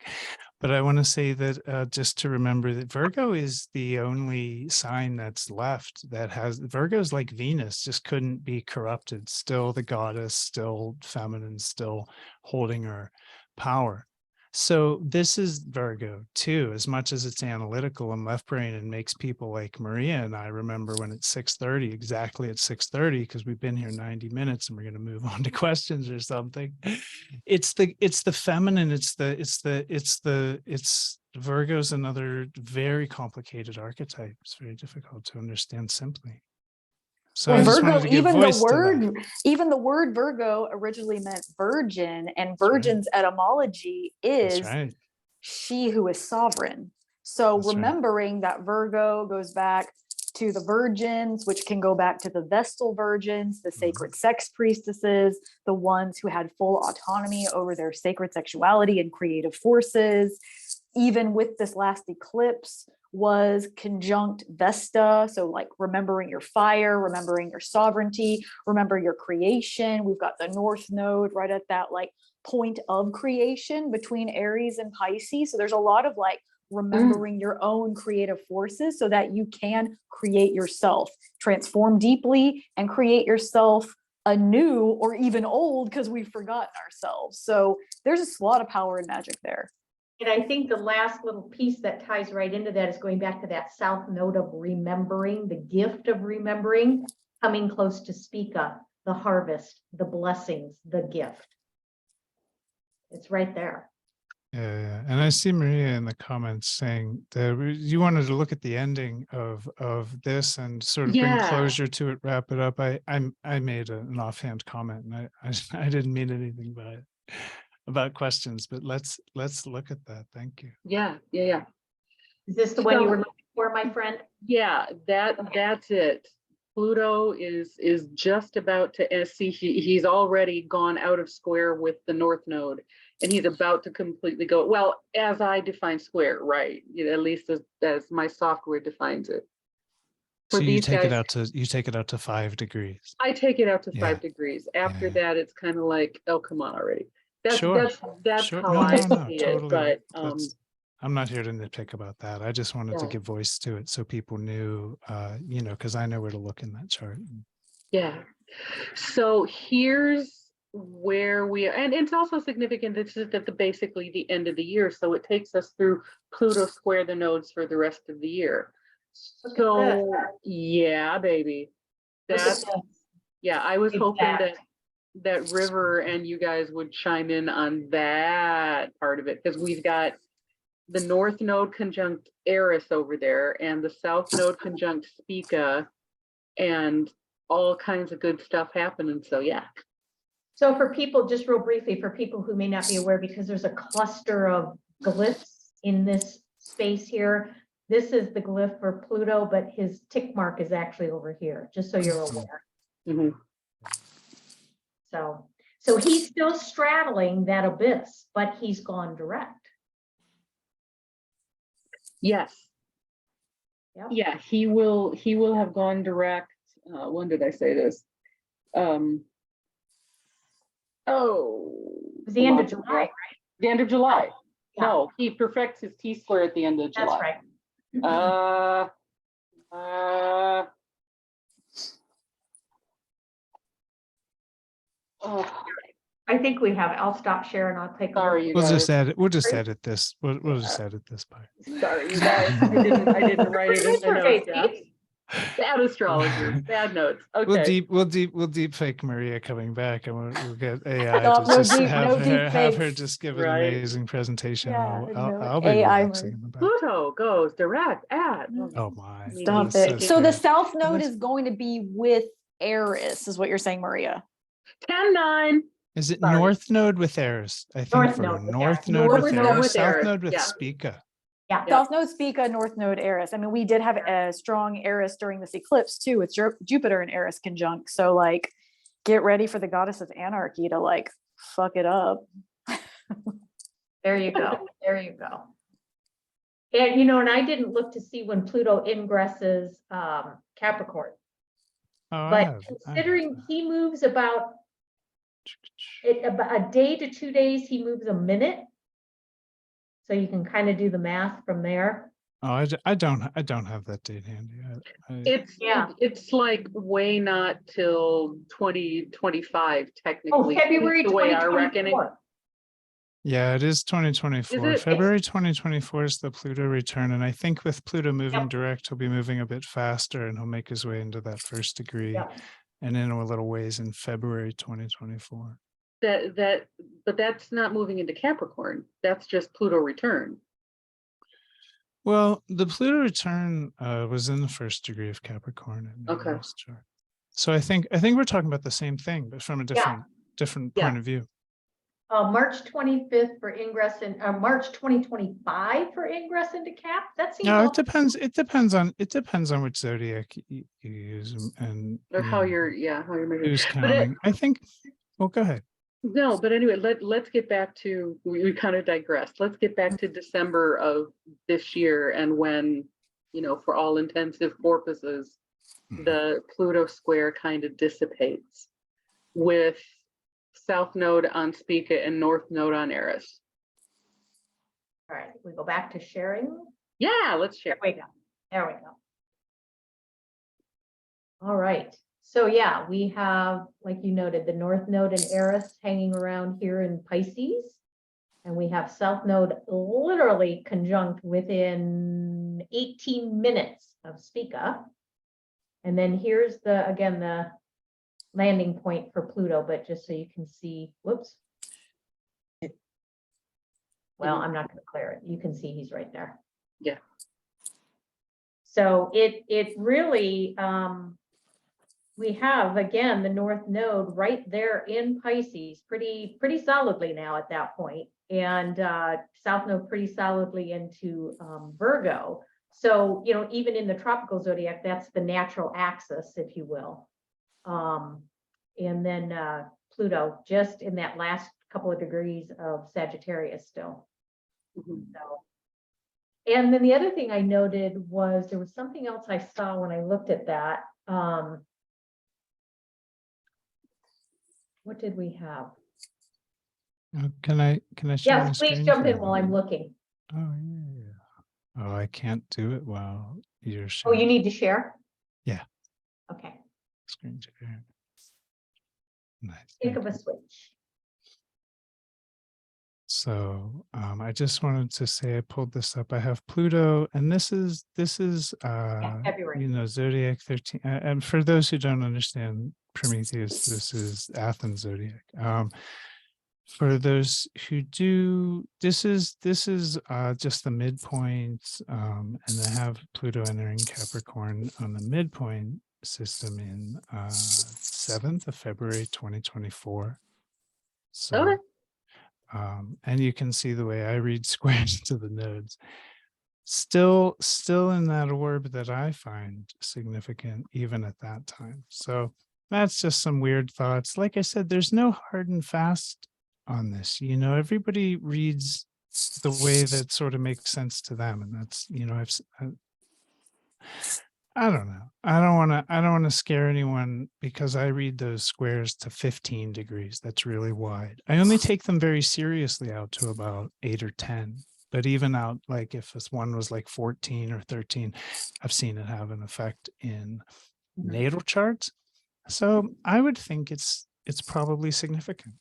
Speaker 3: But I want to say that just to remember that Virgo is the only sign that's left that has, Virgo's like Venus, just couldn't be corrupted. Still the goddess, still feminine, still holding her power. So this is Virgo too, as much as it's analytical and left brain and makes people like Maria and I remember when it's 6:30, exactly at 6:30, because we've been here 90 minutes and we're going to move on to questions or something. It's the feminine. It's Virgo's another very complicated archetype. It's very difficult to understand simply. So I just wanted to give voice to that.
Speaker 2: Even the word Virgo originally meant virgin, and
Speaker 3: That's right.
Speaker 2: virgin's etymology
Speaker 3: That's
Speaker 2: is
Speaker 3: right.
Speaker 2: she who is sovereign. So
Speaker 3: That's right.
Speaker 2: remembering that Virgo goes back to the virgins, which can go back to the Vestal virgins, the sacred sex priestesses, the ones who had full autonomy over their sacred sexuality and creative forces. Even with this last eclipse, was conjunct Vesta. So like remembering your fire, remembering your sovereignty, remember your creation. We've got the North Node right at that like point of creation between Aries and Pisces. So there's a lot of like remembering your own creative forces so that you can create yourself, transform deeply and create yourself anew or even old because we've forgotten ourselves. So there's just a lot of power and magic there.
Speaker 5: And I think the last little piece that ties right into that is going back to that south node of remembering, the gift of remembering, coming close to Spica, the harvest, the blessings, the gift. It's right there.
Speaker 3: Yeah. And I see Maria in the comments saying that you wanted to look at the ending of this and sort of bring closure to it, wrap it up. I made an offhand comment and I didn't mean anything by it. About questions, but let's look at that. Thank you.
Speaker 1: Yeah.
Speaker 5: Is this the one you were looking for, my friend?
Speaker 1: Yeah, that's it. Pluto is just about to see, he's already gone out of square with the North Node, and he's about to completely go, well, as I define square, right? You know, at least as my software defines it.
Speaker 3: So you take it out to 5 degrees.
Speaker 1: I take it out to 5 degrees. After that, it's kind of like, oh, come on already. That's how I see it. But
Speaker 3: I'm not here to nitpick about that. I just wanted to give voice to it so people knew, you know, because I know where to look in that chart.
Speaker 1: Yeah. So here's where we are, and it's also significant. This is at basically the end of the year, so it takes us through Pluto square the nodes for the rest of the year. So yeah, baby. That's I was hoping that River and you guys would chime in on that part of it, because we've got the North Node conjunct Eris over there and the South Node conjunct Spica and all kinds of good stuff happening. So yeah.
Speaker 5: So for people, just real briefly, for people who may not be aware, because there's a cluster of glyphs in this space here, this is the glyph for Pluto, but his tick mark is actually over here, just so you're aware.
Speaker 1: Mm-hmm.
Speaker 5: So he's still straddling that abyss, but he's gone direct.
Speaker 1: Yes.
Speaker 5: Yep.
Speaker 1: Yeah, he will have gone direct. When did I say this? Oh.
Speaker 5: It's the end of
Speaker 1: lots
Speaker 5: July, right?
Speaker 1: The end of July.
Speaker 5: Yeah.
Speaker 1: No, he perfects his T-square at the end of
Speaker 5: That's
Speaker 1: July.
Speaker 5: right.
Speaker 1: Oh,
Speaker 5: I think we have it. I'll stop sharing. I'll take a
Speaker 1: sorry,
Speaker 5: look.
Speaker 1: you
Speaker 3: We'll
Speaker 1: guys.
Speaker 3: just edit. We'll just edit this. We'll just edit this part.
Speaker 1: Sorry, you guys. I didn't write it in the notes. Yeah.
Speaker 5: Retrograde,
Speaker 1: Bad astrologers, bad notes.
Speaker 3: We'll
Speaker 1: Okay.
Speaker 3: deep fake Maria coming back, and we'll get AI
Speaker 2: No,
Speaker 3: to just
Speaker 2: no
Speaker 3: have
Speaker 2: deep
Speaker 3: her
Speaker 2: fakes.
Speaker 3: just give an
Speaker 1: Right.
Speaker 3: amazing presentation.
Speaker 2: Yeah,
Speaker 3: I'll be
Speaker 2: AI
Speaker 3: relaxing in the back.
Speaker 1: Pluto goes direct at.
Speaker 3: Oh my!
Speaker 2: Stop
Speaker 3: that's
Speaker 2: it. So the
Speaker 3: good.
Speaker 2: south node
Speaker 3: that's-
Speaker 2: is going to be with Eris, is what you're saying, Maria.
Speaker 1: 10-9.
Speaker 3: Is it
Speaker 1: Sorry.
Speaker 3: North Node with Eris? I think
Speaker 5: North
Speaker 3: for
Speaker 5: Node with
Speaker 3: North
Speaker 5: Eris.
Speaker 3: Node
Speaker 2: North
Speaker 3: with
Speaker 2: Node
Speaker 3: Eris,
Speaker 1: with
Speaker 3: South
Speaker 1: Eris,
Speaker 3: Node with
Speaker 1: yeah.
Speaker 3: Spica.
Speaker 5: Yeah.
Speaker 2: South node Spica, north node Eris. I mean, we did have a strong Eris during this eclipse too, with Jupiter and Eris conjunct. So like, get ready for the goddess of anarchy to like fuck it up.
Speaker 5: There you go. There you go. And you know, and I didn't look to see when Pluto ingresses Capricorn,
Speaker 3: Oh, I
Speaker 5: but
Speaker 3: have
Speaker 5: considering
Speaker 3: that.
Speaker 5: he moves about a day to 2 days, he moves a minute. So you can kind of do the math from there.
Speaker 3: Oh, I don't have that date handy.
Speaker 1: It's like way not till 2025 technically.
Speaker 5: Oh, February
Speaker 1: the way our reckoning.
Speaker 5: 2024.
Speaker 3: Yeah, it is 2024.
Speaker 1: Is it?
Speaker 3: February 2024 is the Pluto return. And I think with Pluto moving
Speaker 5: Yep.
Speaker 3: direct, he'll be moving a bit faster and he'll make his way into that first degree
Speaker 5: Yep.
Speaker 3: and in a little ways in February 2024.
Speaker 1: But that's not moving into Capricorn. That's just Pluto return.
Speaker 3: Well, the Pluto return was in the first degree of Capricorn. In
Speaker 1: Okay.
Speaker 3: this chart. So I think we're talking about the same thing, but from a different
Speaker 1: Yeah.
Speaker 3: point of view.
Speaker 5: March 25th for ingress in March 2025 for ingress into Cap. That seems
Speaker 3: No,
Speaker 5: all-
Speaker 3: it depends. It depends on which zodiac you use and
Speaker 1: Or how
Speaker 3: know,
Speaker 1: you're measuring.
Speaker 3: who's
Speaker 1: But
Speaker 3: counting. I think. Well, go ahead.
Speaker 1: no, but anyway, let's get back to, we kind of digressed. Let's get back to December of this year and when, for all intensive purposes, the Pluto square kind of dissipates with South Node on Spica and North Node on Eris.
Speaker 5: All right, we go back to sharing.
Speaker 1: Yeah, let's share.
Speaker 5: There we go. There we go. All right. So yeah, we have, like you noted, the North Node and Eris hanging around here in Pisces. And we have South Node literally conjunct within 18 minutes of Spica. And then here's again, the landing point for Pluto, but just so you can see, whoops. Well, I'm not going to clear it. You can see he's right there.
Speaker 1: Yeah.
Speaker 5: So it really, we have, again, the North Node right there in Pisces, pretty solidly now at that point, and South Node pretty solidly into Virgo. So, even in the tropical zodiac, that's the natural axis, if you will. And then Pluto just in that last couple of degrees of Sagittarius still.
Speaker 1: Mhm.
Speaker 5: So, and then the other thing I noted was there was something else I saw when I looked at that. What did we have?
Speaker 3: Can I share my
Speaker 5: Yes, please
Speaker 3: screen
Speaker 5: jump
Speaker 3: for
Speaker 5: in
Speaker 3: you?
Speaker 5: while I'm looking.
Speaker 3: Oh yeah. Oh, I can't do it while you're
Speaker 5: Oh,
Speaker 3: sharing.
Speaker 5: you need to share?
Speaker 3: Yeah.
Speaker 5: Okay,
Speaker 3: Screen share. Nice.
Speaker 5: think
Speaker 3: thank
Speaker 5: of a
Speaker 3: you.
Speaker 5: switch.
Speaker 3: So I just wanted to say I pulled this up. I have Pluto, and this is
Speaker 5: February.
Speaker 3: zodiac 13. And for those who don't understand Prometheus, this is Athens zodiac. For those who do, this is just the midpoint, and I have Pluto entering Capricorn on the midpoint system in 7th of February 2024. So.
Speaker 1: Okay.
Speaker 3: And you can see the way I read squares to the nodes. Still in that orb that I find significant even at that time. So that's just some weird thoughts. Like I said, there's no hard and fast on this. Everybody reads the way that sort of makes sense to them. And that's, I don't know. I don't want to scare anyone because I read those squares to 15 degrees. That's really wide. I only take them very seriously out to about 8 or 10. But even out, like if this one was like 14 or 13, I've seen it have an effect in natal charts. So I would think it's probably significant.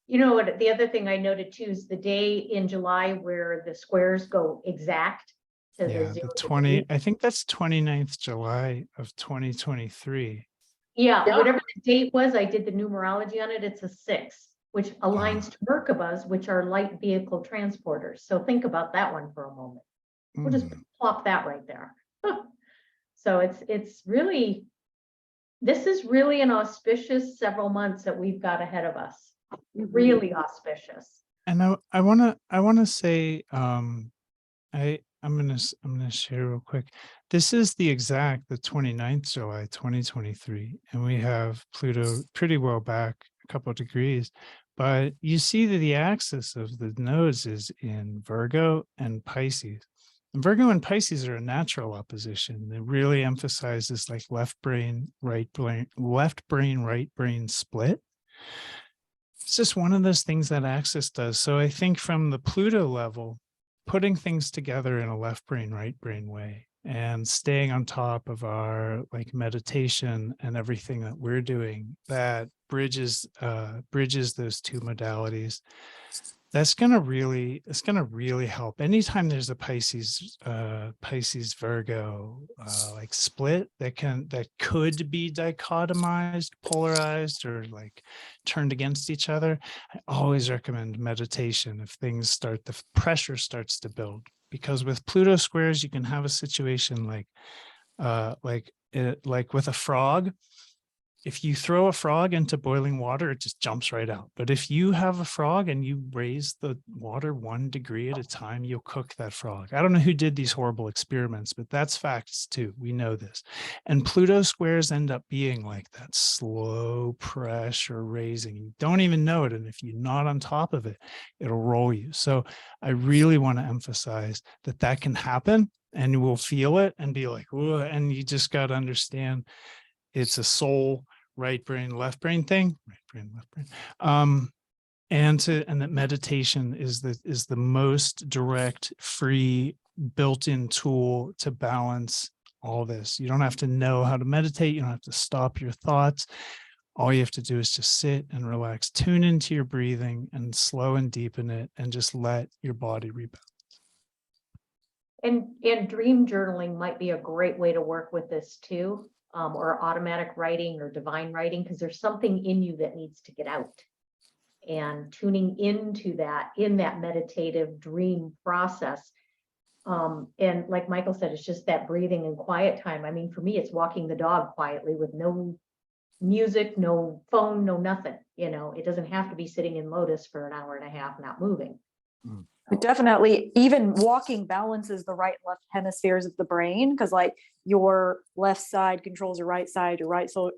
Speaker 5: You know what, the other thing I noted too is the day in July where the squares go exact to the
Speaker 3: Yeah,
Speaker 5: 0
Speaker 3: the
Speaker 5: degree.
Speaker 3: 20, I think that's 29th July of 2023.
Speaker 5: Yeah,
Speaker 1: Yeah.
Speaker 5: whatever the date was, I did the numerology on it. It's a 6, which aligns to Merkabas, which are light vehicle transporters. So think about that one for a moment. We'll just
Speaker 3: Mm.
Speaker 5: plop that right there. So it's really, this is really an auspicious several months that we've got ahead of us. Really auspicious.
Speaker 3: And I wanna say, I'm gonna share real quick. This is the 29th July 2023, and we have Pluto pretty well back a couple of degrees. But you see that the axis of the nodes is in Virgo and Pisces. And Virgo and Pisces are a natural opposition. It really emphasizes like left brain, right brain split. It's just one of those things that axis does. So I think from the Pluto level, putting things together in a left brain, right brain way and staying on top of our like meditation and everything that we're doing that bridges those two modalities. It's going to really help. Anytime there's a Pisces Virgo like split that could be dichotomized, polarized, or like turned against each other, I always recommend meditation if the pressure starts to build. Because with Pluto squares, you can have a situation like with a frog. If you throw a frog into boiling water, it just jumps right out. But if you have a frog and you raise the water 1 degree at a time, you'll cook that frog. I don't know who did these horrible experiments, but that's facts too. We know this. And Pluto squares end up being like that slow pressure raising. You don't even know it. And if you're not on top of it, it'll roll you. So I really want to emphasize that can happen and you will feel it and be like, whoa, and you just got to understand it's a soul, right brain, left brain thing, right brain, left brain. And that meditation is the most direct, free, built-in tool to balance all this. You don't have to know how to meditate. You don't have to stop your thoughts. All you have to do is just sit and relax, tune into your breathing and slow and deepen it and just let your body rebound.
Speaker 5: And dream journaling might be a great way to work with this too. Or automatic writing or divine writing, because there's something in you that needs to get out. And tuning into that in that meditative dream process. And like Michael said, it's just that breathing and quiet time. I mean, for me, it's walking the dog quietly with no music, no phone, no nothing. You know, it doesn't have to be sitting in lotus for an hour and a half, not moving.
Speaker 2: But definitely, even walking balances the right and left hemispheres of the brain, because like your left side controls your right side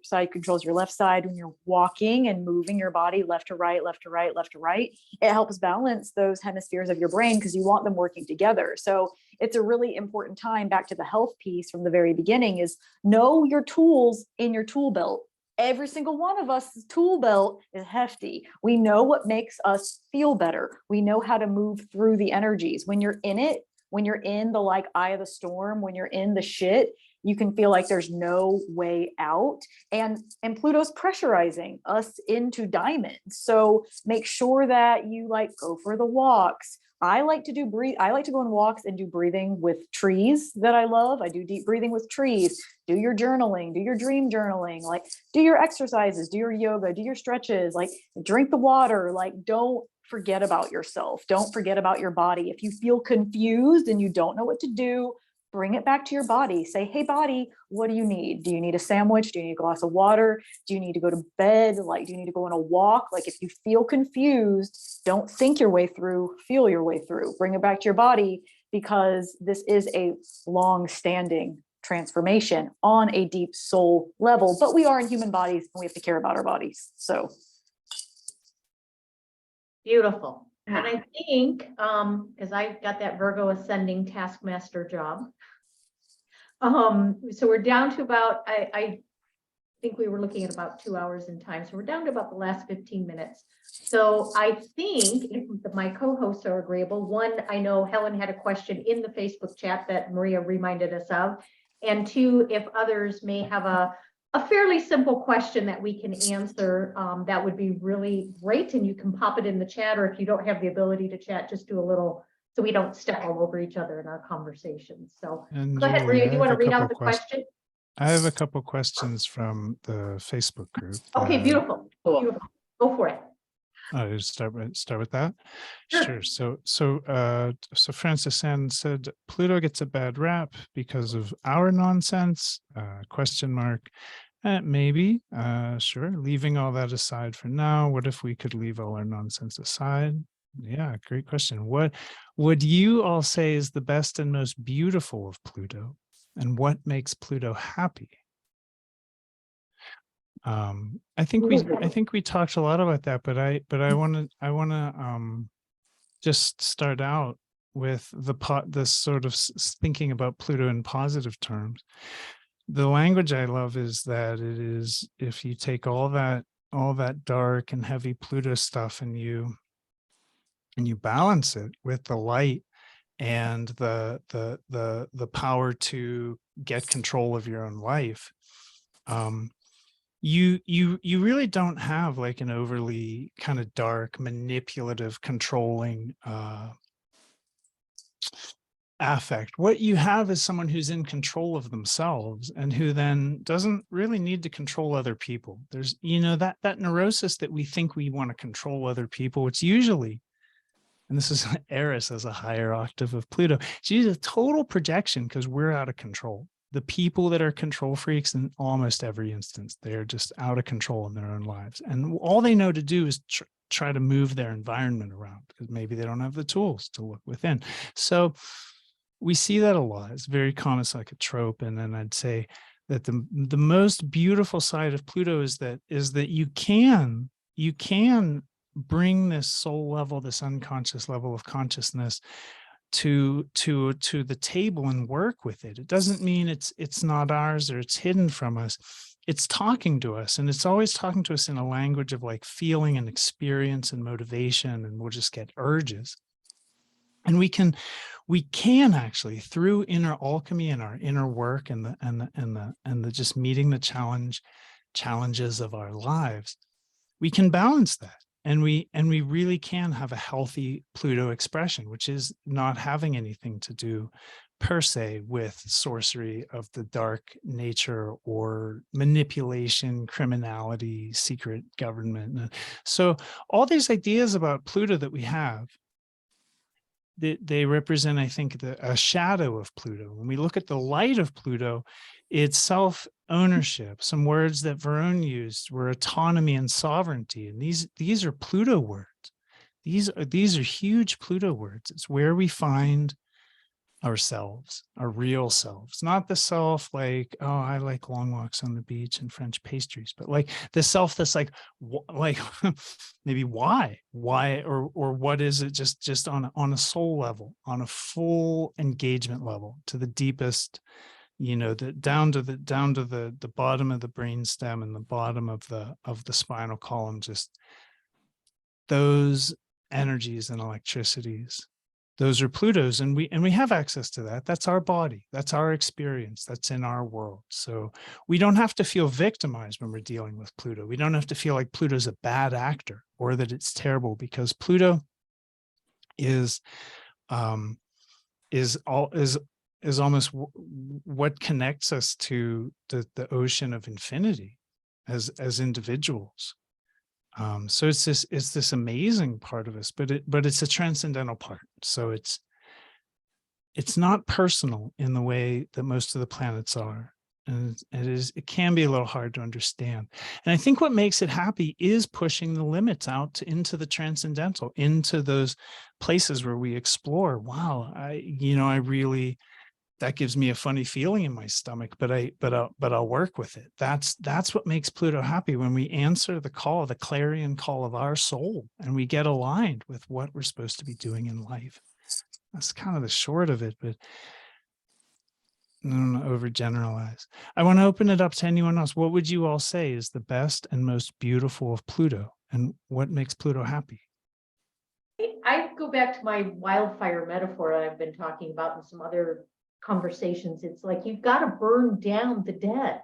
Speaker 2: side controls your left side. When you're walking and moving your body left to right, left to right, left to right, it helps balance those hemispheres of your brain because you want them working together. So it's a really important time, back to the health piece from the very beginning, is know your tools in your tool belt. Every single one of us' tool belt is hefty. We know what makes us feel better. We know how to move through the energies. When you're in it, when you're in the like eye of the storm, when you're in the shit, you can feel like there's no way out. And Pluto's pressurizing us into diamonds. So make sure that you like go for the walks. I like to go on walks and do breathing with trees that I love. I do deep breathing with trees. Do your journaling, do your dream journaling, like do your exercises, do your yoga, do your stretches, like drink the water, like don't forget about yourself. Don't forget about your body. If you feel confused and you don't know what to do, bring it back to your body. Say, hey, body, what do you need? Do you need a sandwich? Do you need a glass of water? Do you need to go to bed? Like, do you need to go on a walk? Like, if you feel confused, don't think your way through, feel your way through. Bring it back to your body, because this is a long-standing transformation on a deep soul level. But we are in human bodies and we have to care about our bodies. So
Speaker 5: Beautiful. And I think, because I've got that Virgo ascending taskmaster job, So we're down to about, I think we were looking at about 2 hours in time. So we're down to about the last 15 minutes. So I think if my co-hosts are agreeable, one, I know Helen had a question in the Facebook chat that Maria reminded us of. And two, if others may have a fairly simple question that we can answer, that would be really great. And you can pop it in the chat, or if you don't have the ability to chat, just do a little, so we don't step all over each other in our conversations. So
Speaker 3: And
Speaker 5: go ahead,
Speaker 3: Julie,
Speaker 5: Maria,
Speaker 3: I
Speaker 5: do you
Speaker 3: have
Speaker 5: want
Speaker 3: a
Speaker 5: to read
Speaker 3: couple
Speaker 5: out the question?
Speaker 3: I have a couple questions from the Facebook group.
Speaker 5: Okay, beautiful. Beautiful. Go for it.
Speaker 3: Oh, start with that.
Speaker 5: Sure.
Speaker 3: Sure. So Francis Ann said Pluto gets a bad rap because of our nonsense? Question mark. Maybe. Sure. Leaving all that aside for now. What if we could leave all our nonsense aside? Yeah, great question. What would you all say is the best and most beautiful of Pluto, and what makes Pluto happy? I think we talked a lot about that, but I want to just start out with this sort of thinking about Pluto in positive terms. The language I love is that it is, if you take all that dark and heavy Pluto stuff and you balance it with the light and the power to get control of your own life, you really don't have like an overly kind of dark, manipulative, controlling affect. What you have is someone who's in control of themselves and who then doesn't really need to control other people. There's, that neurosis that we think we want to control other people. It's usually, and this is Eris as a higher octave of Pluto, she's a total projection because we're out of control. The people that are control freaks in almost every instance, they're just out of control in their own lives. And all they know to do is try to move their environment around because maybe they don't have the tools to look within. So we see that a lot. It's very common. It's like a trope. And then I'd say that the most beautiful side of Pluto is that you can bring this soul level, this unconscious level of consciousness to the table and work with it. It doesn't mean it's not ours or it's hidden from us. It's talking to us, and it's always talking to us in a language of like feeling and experience and motivation, and we'll just get urges. And we can actually, through inner alchemy and our inner work and the just meeting the challenges of our lives, we can balance that. And we really can have a healthy Pluto expression, which is not having anything to do per se with sorcery of the dark nature or manipulation, criminality, secret government. So all these ideas about Pluto that we have, they represent, I think, a shadow of Pluto. When we look at the light of Pluto, it's self-ownership. Some words that Varun used were autonomy and sovereignty, and these are Pluto words. These are huge Pluto words. It's where we find ourselves, our real selves, not the self like, oh, I like long walks on the beach and French pastries, but like the self that's like maybe why, or what is it, just on a soul level, on a full engagement level, to the deepest, down to the bottom of the brain stem and the bottom of the spinal column, just those energies and electricities. Those are Plutos, and we have access to that. That's our body. That's our experience. That's in our world. So we don't have to feel victimized when we're dealing with Pluto. We don't have to feel like Pluto's a bad actor or that it's terrible, because Pluto is almost what connects us to the ocean of infinity as individuals. So it's this amazing part of us, but it's a transcendental part. So it's not personal in the way that most of the planets are. And it can be a little hard to understand. And I think what makes it happy is pushing the limits out into the transcendental, into those places where we explore. Wow, I really, that gives me a funny feeling in my stomach, but I'll work with it. That's what makes Pluto happy, when we answer the call, the clarion call of our soul, and we get aligned with what we're supposed to be doing in life. That's kind of the short of it, but don't overgeneralize. I want to open it up to anyone else. What would you all say is the best and most beautiful of Pluto, and what makes Pluto happy?
Speaker 5: I go back to my wildfire metaphor that I've been talking about in some other conversations. It's like you've got to burn down the dead.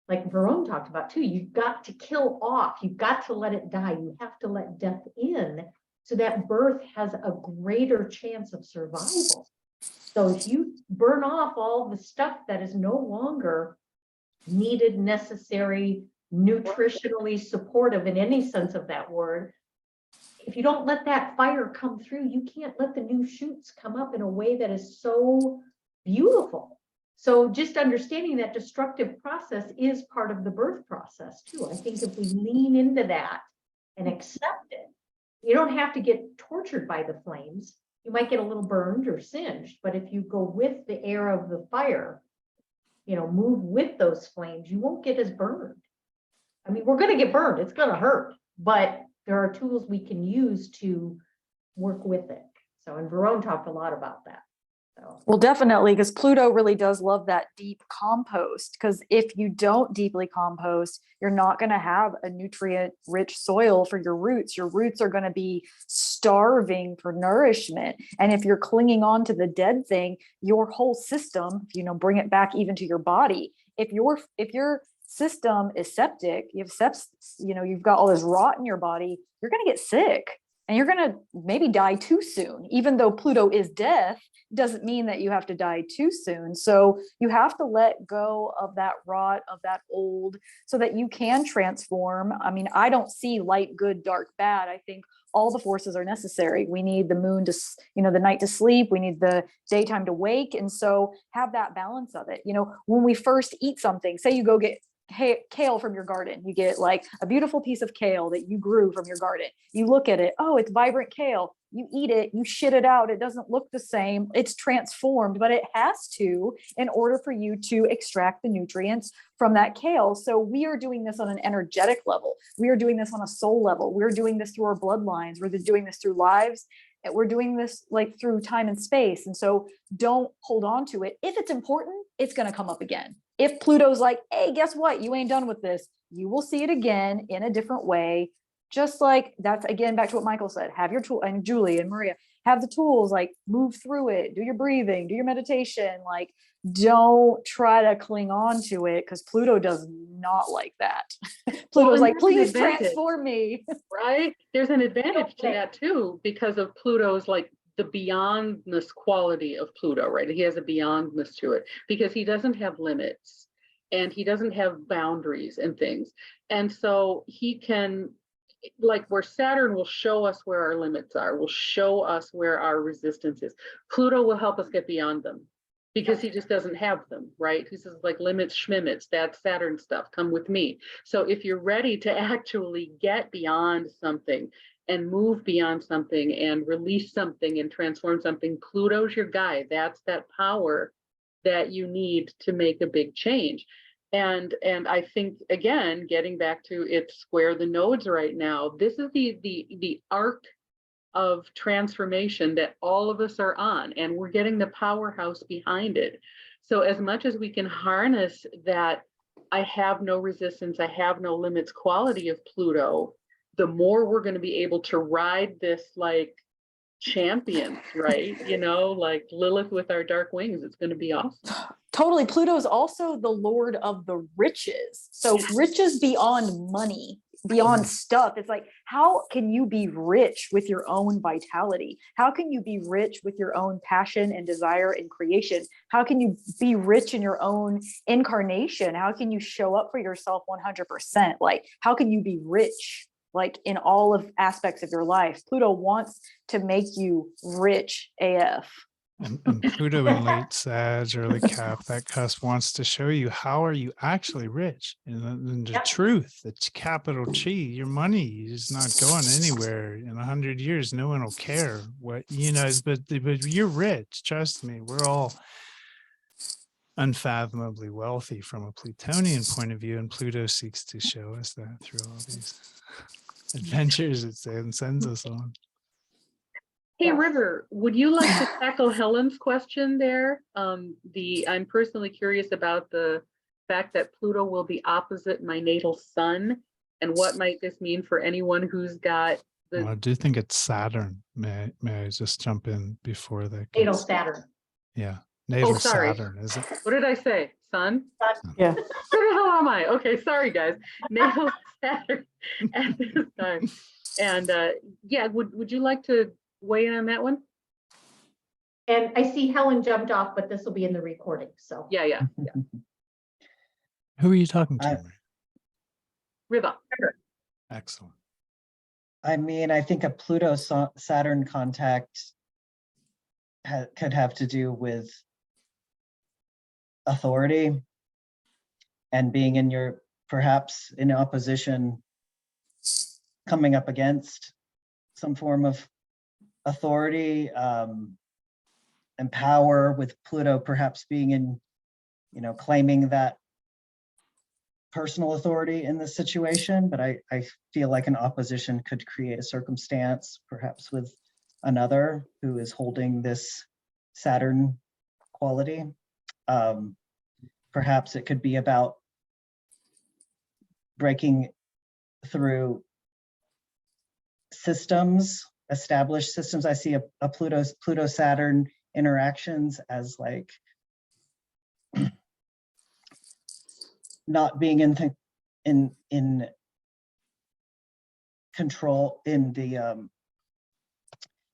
Speaker 5: Like Varone talked about too, you've got to kill off, you've got to let it die. You have to let death in so that birth has a greater chance of survival. So if you burn off all the stuff that is no longer needed, necessary, nutritionally supportive in any sense of that word, if you don't let that fire come through, you can't let the new shoots come up in a way that is so beautiful. So just understanding that destructive process is part of the birth process too. I think if we lean into that and accept it, you don't have to get tortured by the flames. You might get a little burned or singed, but if you go with the air of the fire, you know, move with those flames, you won't get as burned. I mean, we're going to get burned. It's going to hurt, but there are tools we can use to work with it. So, and Varone talked a lot about that. So.
Speaker 2: Well, definitely, because Pluto really does love that deep compost. Because if you don't deeply compost, you're not going to have a nutrient-rich soil for your roots. Your roots are going to be starving for nourishment. And if you're clinging on to the dead thing, your whole system, you know, bring it back even to your body. If your system is septic, you have you know, you've got all this rot in your body, you're going to get sick. And you're going to maybe die too soon. Even though Pluto is death, doesn't mean that you have to die too soon. So you have to let go of that rot, of that old, so that you can transform. I mean, I don't see light, good, dark, bad. I think all the forces are necessary. We need the moon to, you know, the night to sleep. We need the daytime to wake. And so have that balance of it. You know, when we first eat something, say you go get kale from your garden, you get like a beautiful piece of kale that you grew from your garden. You look at it, oh, it's vibrant kale. You eat it, you shit it out. It doesn't look the same. It's transformed, but it has to in order for you to extract the nutrients from that kale. So we are doing this on an energetic level. We are doing this on a soul level. We're doing this through our bloodlines. We're doing this through lives. And we're doing this like through time and space. And so don't hold on to it. If it's important, it's going to come up again. If Pluto's like, hey, guess what? You ain't done with this. You will see it again in a different way. Just like that's, again, back to what Michael said, have your tool, and Julie and Maria, have the tools, like move through it, do your breathing, do your meditation, like don't try to cling on to it because Pluto does not like that. Pluto's like, please transform me.
Speaker 1: Right? There's an advantage to that too, because of Pluto's like the beyondness quality of Pluto, right? He has a beyondness to it because he doesn't have limits and he doesn't have boundaries and things. And so he can, like where Saturn will show us where our limits are, will show us where our resistance is. Pluto will help us get beyond them because he just doesn't have them, right? He says like limits, schmimits, that's Saturn stuff, come with me. So if you're ready to actually get beyond something and move beyond something and release something and transform something, Pluto's your guy. That's that power that you need to make a big change. And I think, again, getting back to it square the nodes right now, this is the arc of transformation that all of us are on, and we're getting the powerhouse behind it. So as much as we can harness that I have no resistance, I have no limits quality of Pluto, the more we're going to be able to ride this like champions, right? You know, like Lilith with our dark wings. It's going to be awesome.
Speaker 2: Totally. Pluto is also the lord of the riches. So riches beyond money, beyond stuff. It's like, how can you be rich with your own vitality? How can you be rich with your own passion and desire and creation? How can you be rich in your own incarnation? How can you show up for yourself 100%? Like, how can you be rich? Like in all of aspects of your life? Pluto wants to make you rich AF.
Speaker 3: And Pluto in late Sag, early Cap, that cusp wants to show you how are you actually rich. And the truth, it's capital G, your money is not going anywhere. In 100 years, no one will care what, you know, but you're rich. Trust me, we're all unfathomably wealthy from a Plutonian point of view. And Pluto seeks to show us that through all these adventures it sends us on.
Speaker 1: Hey,
Speaker 5: Yes.
Speaker 1: River, would you like to tackle Helen's question there? I'm personally curious about the fact that Pluto will be opposite my natal sun, and what might this mean for anyone who's got
Speaker 3: Well, I
Speaker 1: the
Speaker 3: do think it's Saturn. May I just jump in before that?
Speaker 5: Natal
Speaker 3: gets-
Speaker 5: Saturn.
Speaker 3: Yeah, natal
Speaker 1: sorry.
Speaker 3: Saturn, is it?
Speaker 1: what did I say? Sun?
Speaker 2: Yeah.
Speaker 1: Where the hell am I? Okay, sorry guys. Natal Saturn at this time. And yeah, would you like to weigh in on that one?
Speaker 5: And I see Helen jumped off, but this will be in the recording, so.
Speaker 1: Yeah.
Speaker 3: Who are you talking to?
Speaker 4: I-
Speaker 3: Maria?
Speaker 1: River.
Speaker 3: Excellent.
Speaker 4: I mean, I think a Pluto Saturn contact could have to do with authority and being in your, perhaps in opposition, coming up against some form of authority and power, with Pluto perhaps being in, claiming that personal authority in this situation. But I feel like an opposition could create a circumstance, perhaps with another who is holding this Saturn quality. Perhaps it could be about breaking through systems, established systems. I see a Pluto Saturn interactions as like not being in control in the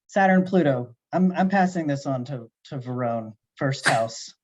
Speaker 4: Saturn Pluto. I'm passing this on to Verone, first house.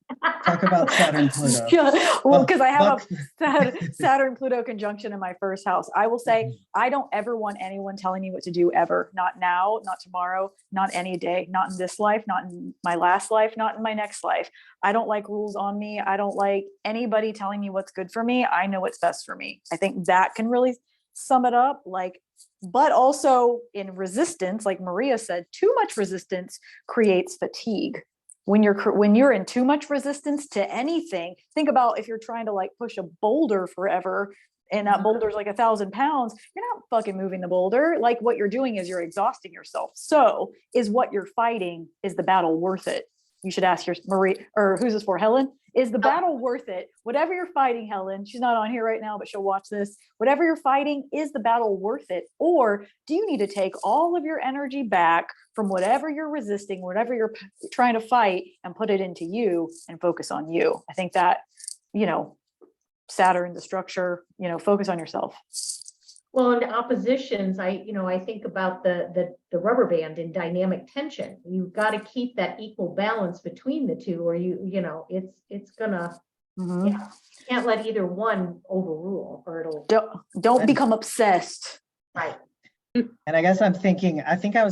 Speaker 4: Talk about Saturn Pluto.
Speaker 2: Yeah, well, because I have
Speaker 4: Buck-
Speaker 2: a Saturn Pluto conjunction in my first house. I will say I don't ever want anyone telling me what to do ever. Not now, not tomorrow, not any day, not in this life, not in my last life, not in my next life. I don't like rules on me. I don't like anybody telling me what's good for me. I know what's best for me. I think that can really sum it up. Like, but also in resistance, like Maria said, too much resistance creates fatigue. When you're in too much resistance to anything, think about if you're trying to like push a boulder forever and that boulder's like 1,000 pounds, you're not fucking moving the boulder. Like what you're doing is you're exhausting yourself. So is what you're fighting, is the battle worth it? You should ask your Marie, or who's this for, Helen? Is the battle worth it? Whatever you're fighting, Helen, she's not on here right now, but she'll watch this. Whatever you're fighting, is the battle worth it? Or do you need to take all of your energy back from whatever you're resisting, whatever you're trying to fight, and put it into you and focus on you? I think that, Saturn, the structure, focus on yourself.
Speaker 5: Well, in oppositions, I think about the rubber band in dynamic tension. You've got to keep that equal balance between the two, or it's gonna, you can't let either one overrule, or it'll.
Speaker 2: Don't become obsessed.
Speaker 5: Right.
Speaker 4: And I guess I was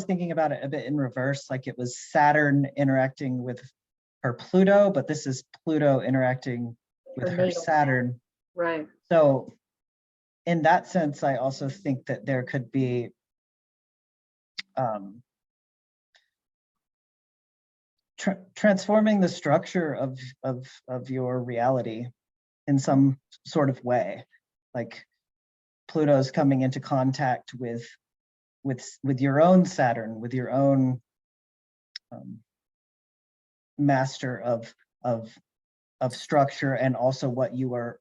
Speaker 4: thinking about it a bit in reverse, like it was Saturn interacting with her Pluto, but this is Pluto interacting with her
Speaker 5: natal
Speaker 4: Saturn.
Speaker 1: Right.
Speaker 4: So in that sense, I also think that there could be transforming the structure of your reality in some sort of way, like Pluto's coming into contact with your own Saturn, with your own master of structure, and also what you are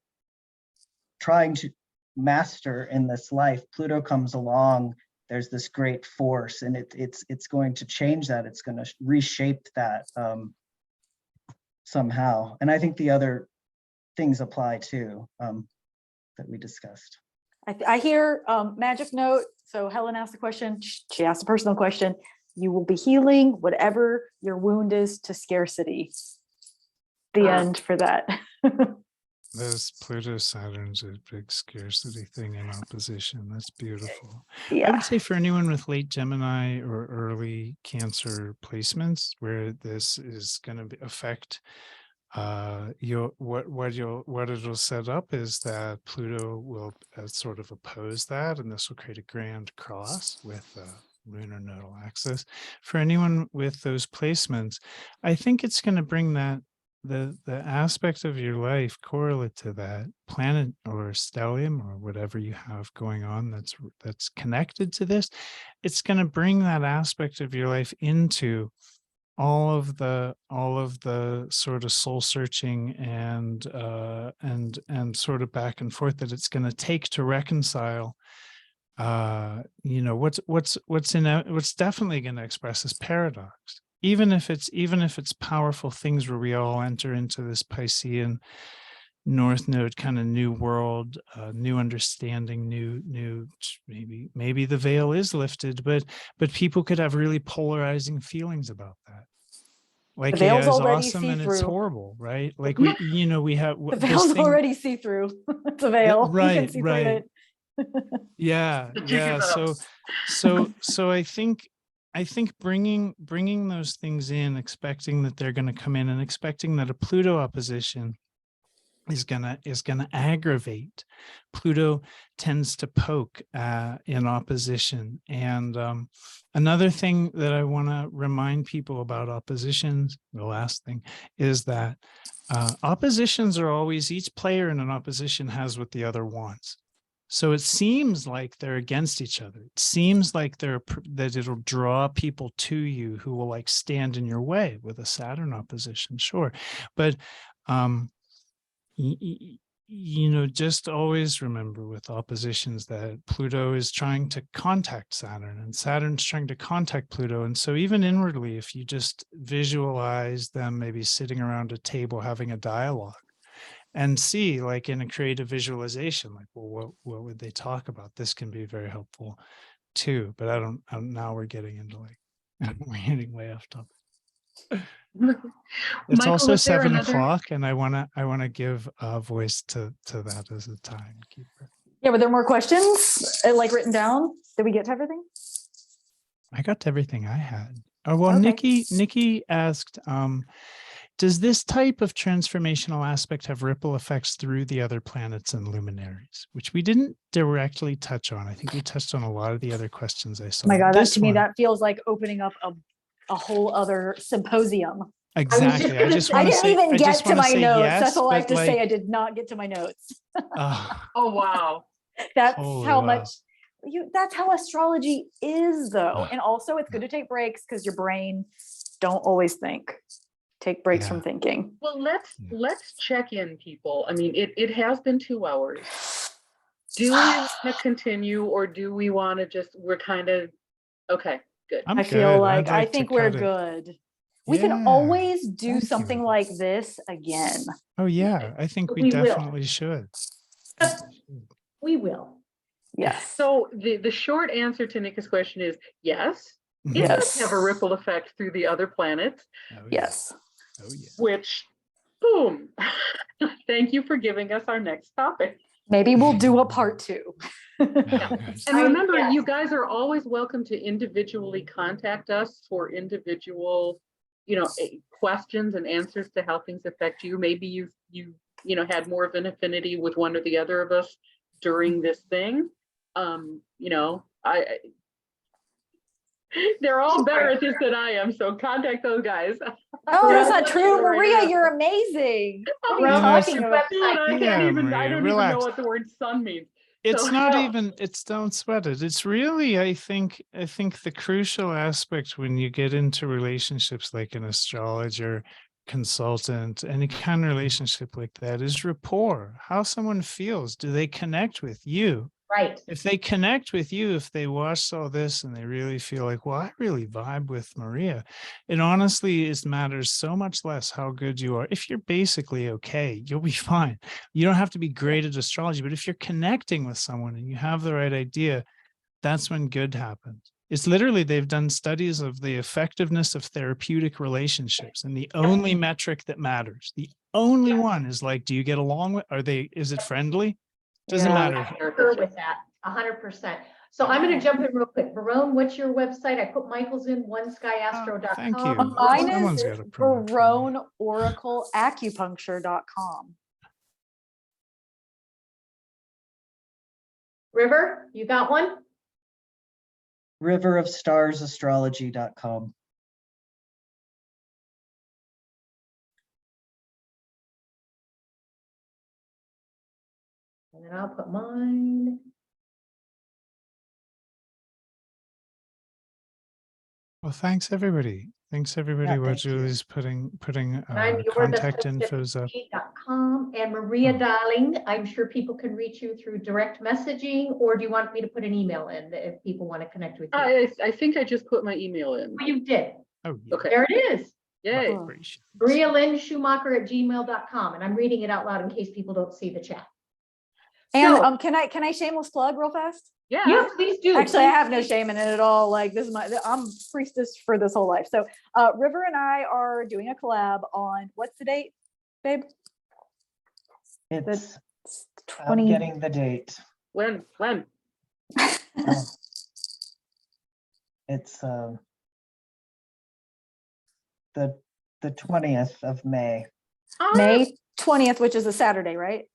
Speaker 4: trying to master in this life. Pluto comes along, there's this great force, and it's going to change that. It's going to reshape that somehow. And I think the other things apply too, that we discussed.
Speaker 2: I hear magic note. So Helen asked the question. She asked a personal question. You will be healing whatever your wound is to scarcity. The end for that.
Speaker 3: Those Pluto Saturn's a big scarcity thing in opposition. That's beautiful. I
Speaker 2: Yeah.
Speaker 3: would say for anyone with late Gemini or early Cancer placements, where this is going to affect what it'll set up is that Pluto will sort of oppose that, and this will create a grand cross with lunar nodal axis. For anyone with those placements, I think it's going to bring that the aspect of your life correlate to that planet or stellium or whatever you have going on that's connected to this, it's going to bring that aspect of your life into all of the sort of soul searching and sort of back and forth that it's going to take to reconcile you know, what's definitely going to express this paradox, even if it's powerful things where we all enter into this Piscean North Node kind of new world, new understanding, new maybe the veil is lifted, but people could have really polarizing feelings about that. Like,
Speaker 2: The veil's
Speaker 3: yeah, it's
Speaker 2: already
Speaker 3: awesome and it's
Speaker 2: see-through.
Speaker 3: horrible, right? Like we have
Speaker 2: The
Speaker 3: this
Speaker 2: veil's
Speaker 3: thing,
Speaker 2: already see-through. It's a veil. You can
Speaker 3: right,
Speaker 2: see
Speaker 3: right.
Speaker 2: through it.
Speaker 3: Yeah,
Speaker 1: Check
Speaker 3: yeah.
Speaker 1: it out.
Speaker 3: So I think bringing those things in, expecting that they're going to come in, and expecting that a Pluto opposition is gonna aggravate. Pluto tends to poke in opposition. And another thing that I want to remind people about oppositions, the last thing, is that oppositions are always, each player in an opposition has what the other wants. So it seems like they're against each other. It seems like that it'll draw people to you who will like stand in your way with a Saturn opposition, sure. But you know, just always remember with oppositions that Pluto is trying to contact Saturn and Saturn's trying to contact Pluto. And so even inwardly, if you just visualize them maybe sitting around a table having a dialogue and see, like in a creative visualization, like, well, what would they talk about? This can be very helpful too. But I don't now we're getting into like, we're getting way off topic. It's
Speaker 1: Michael,
Speaker 3: also
Speaker 1: was there
Speaker 3: 7
Speaker 1: another?
Speaker 3: o'clock, and I wanna give a voice to that as a timekeeper.
Speaker 2: Yeah, were there more questions like written down? Did we get to everything?
Speaker 3: I got to everything I had. Oh well,
Speaker 2: Okay.
Speaker 3: Nikki asked, does this type of transformational aspect have ripple effects through the other planets and luminaries, which we didn't directly touch on? I think we touched on a lot of the other questions I saw.
Speaker 2: Oh my God,
Speaker 3: This
Speaker 2: to me,
Speaker 3: one,
Speaker 2: that feels like opening up a whole other symposium.
Speaker 3: exactly. I just
Speaker 2: I
Speaker 3: want to
Speaker 2: didn't
Speaker 3: say,
Speaker 2: even
Speaker 3: I
Speaker 2: get
Speaker 3: just
Speaker 2: to
Speaker 3: want to
Speaker 2: my
Speaker 3: say
Speaker 2: notes.
Speaker 3: yes,
Speaker 2: That's all I have
Speaker 3: but
Speaker 2: to say. I
Speaker 3: like,
Speaker 2: did not get to my notes.
Speaker 1: Oh, wow.
Speaker 2: That's
Speaker 3: Holy
Speaker 2: how
Speaker 3: wow.
Speaker 2: much that's how astrology is though.
Speaker 3: Ah.
Speaker 2: And also it's good to take breaks because your brain don't always think. Take breaks
Speaker 3: Yeah.
Speaker 2: from thinking.
Speaker 1: Well, let's check in, people. I mean, it has been 2 hours. Do we want to continue, or do we want to just, we're kind of, okay, good.
Speaker 3: I'm
Speaker 2: I feel
Speaker 3: good.
Speaker 2: like
Speaker 3: I'd
Speaker 2: I
Speaker 3: to
Speaker 2: think we're
Speaker 3: cut it.
Speaker 2: good. We can
Speaker 3: Yeah.
Speaker 2: always do
Speaker 3: Thank you.
Speaker 2: something like this again.
Speaker 3: Oh yeah, I think we
Speaker 5: We will.
Speaker 3: definitely should.
Speaker 5: We will.
Speaker 2: Yes.
Speaker 1: So the short answer to Nikki's question is yes. It
Speaker 2: Yes.
Speaker 1: does have a ripple effect through the other planets,
Speaker 3: Oh, yeah.
Speaker 2: Yes.
Speaker 3: Oh yeah.
Speaker 1: which, boom. Thank you for giving us our next topic.
Speaker 2: Maybe we'll do a part 2.
Speaker 3: Oh, good.
Speaker 1: And remember,
Speaker 5: yes.
Speaker 1: you guys are always welcome to individually contact us for individual, questions and answers to how things affect you. Maybe you had more of an affinity with one or the other of us during this thing. They're all better at this than I am, so contact those guys.
Speaker 2: Oh, that's not
Speaker 1: Yeah.
Speaker 2: true, Maria. You're amazing. What are you
Speaker 5: Around
Speaker 2: talking
Speaker 5: your
Speaker 2: about?
Speaker 1: Dude, I
Speaker 3: Yeah,
Speaker 1: can't even,
Speaker 3: Maria,
Speaker 1: I don't even
Speaker 3: relax.
Speaker 1: know what the word sun means.
Speaker 3: It's
Speaker 1: So-
Speaker 3: not
Speaker 1: No.
Speaker 3: even, it's don't sweat it. It's really, I think the crucial aspect when you get into relationships like an astrologer, consultant, any kind of relationship like that is rapport, how someone feels. Do they connect with you?
Speaker 5: Right.
Speaker 3: If they connect with you, if they watch all this and they really feel like, well, I really vibe with Maria, it honestly matters so much less how good you are. If you're basically okay, you'll be fine. You don't have to be great at astrology, but if you're connecting with someone and you have the right idea, that's when good happens. It's literally, they've done studies of the effectiveness of therapeutic relationships, and the only metric that matters, the only one is like, do you get along with, is it friendly? Doesn't
Speaker 2: Yeah.
Speaker 3: matter.
Speaker 5: I concur with that 100%. So I'm going to jump in real quick. Varone, what's your website? I put Michael's in oneskyastro.com.
Speaker 3: Thank you.
Speaker 2: Mine
Speaker 3: Someone's
Speaker 2: is
Speaker 3: got to promote for me.
Speaker 2: VaroneOracleAcupuncture.com.
Speaker 5: River, you got one?
Speaker 4: riverofstarsastrology.com.
Speaker 5: And then I'll put mine.
Speaker 3: Well, thanks everybody. Thanks everybody. Where
Speaker 4: thank you.
Speaker 3: Julie's putting
Speaker 5: And I'm your
Speaker 3: contact infos up.
Speaker 5: .com. And Maria,
Speaker 3: Oh.
Speaker 5: darling, I'm sure people can reach you through direct messaging, or do you want me to put an email in if people want to connect with you?
Speaker 1: I think I just put my email in.
Speaker 5: Oh, you did.
Speaker 3: Oh, yeah.
Speaker 1: Okay.
Speaker 5: There it is.
Speaker 1: Yay.
Speaker 3: Operations.
Speaker 5: MariaLynnSchumacher@gmail.com. And I'm reading it out loud in case people don't see the chat.
Speaker 2: And
Speaker 5: So-
Speaker 2: can I shameless plug real fast?
Speaker 1: Yeah.
Speaker 5: Yes, please do.
Speaker 2: Actually, I
Speaker 5: Please
Speaker 2: have no
Speaker 5: do.
Speaker 2: shame in it at all. Like this is I'm priestess for this whole life. So River and I are doing a collab on, what's the date, babe?
Speaker 4: It's,
Speaker 2: It's
Speaker 4: I'm
Speaker 2: 20.
Speaker 4: getting the date.
Speaker 1: When?
Speaker 4: Oh. It's the 20th of May.
Speaker 2: May 20th, which is a Saturday, right?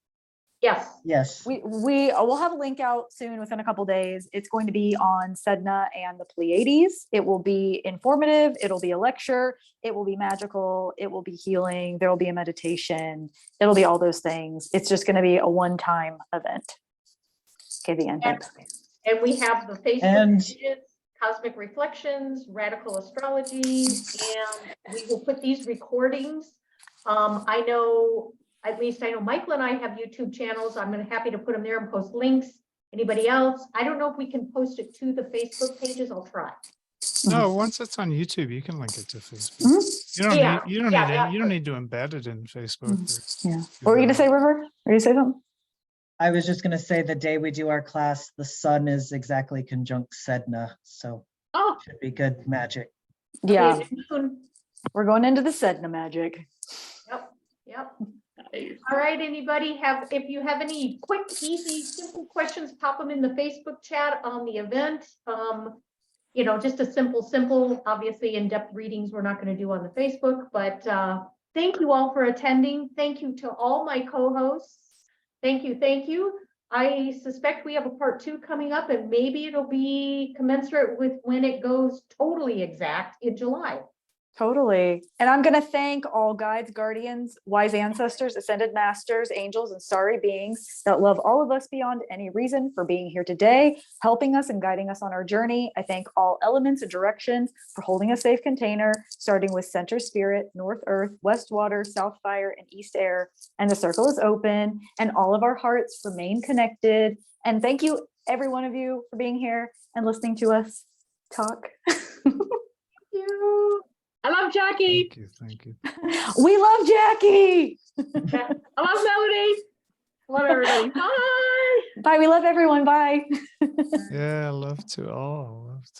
Speaker 5: Yes.
Speaker 4: Yes.
Speaker 2: We'll have a link out soon within a couple days. It's going to be on Sedna and the Pleiades. It will be informative. It'll be a lecture. It will be magical. It will be healing. There will be a meditation. It'll be all those things. It's just going to be a one-time event. Okay, the end. Thanks.
Speaker 5: And we have the Facebook
Speaker 4: And-
Speaker 5: pages, Cosmic Reflections, Radical Astrology, and we will put these recordings. I know, at least I know Michael and I have YouTube channels. I'm happy to put them there and post links. Anybody else? I don't know if we can post it to the Facebook pages. I'll try.
Speaker 3: No, once it's on YouTube, you can link it to Facebook.
Speaker 2: Mhm.
Speaker 3: You don't
Speaker 5: Yeah,
Speaker 3: need
Speaker 5: yeah.
Speaker 3: you don't need to embed it in Facebook.
Speaker 2: Yeah. What were you gonna say, River? Were you gonna say something?
Speaker 4: I was just going to say the day we do our class, the sun is exactly conjunct Sedna. So
Speaker 1: Oh,
Speaker 4: should be good magic.
Speaker 2: Yeah,
Speaker 5: Okay, soon.
Speaker 2: we're going into the Sedna magic.
Speaker 5: Yep.
Speaker 1: nice.
Speaker 5: All right, anybody if you have any quick, easy, simple questions, pop them in the Facebook chat on the event. Just a simple, obviously in-depth readings we're not going to do on the Facebook, but thank you all for attending. Thank you to all my co-hosts. Thank you. I suspect we have a part 2 coming up, and maybe it'll be commensurate with when it goes totally exact in July.
Speaker 2: Totally. And I'm going to thank all guides, guardians, wise ancestors, ascended masters, angels, and starry beings that love all of us beyond any reason for being here today, helping us and guiding us on our journey. I thank all elements and directions for holding a safe container, starting with center spirit, north earth, west water, south fire, and east air. And the circle is open and all of our hearts remain connected. And thank you, every one of you, for being here and listening to us talk.
Speaker 5: Thank you.
Speaker 1: I love Jackie.
Speaker 3: Thank you.
Speaker 2: We love Jackie.
Speaker 1: I love Melody. Love everybody. Bye.
Speaker 2: Bye. We love everyone. Bye.
Speaker 3: Yeah, love to all. Love to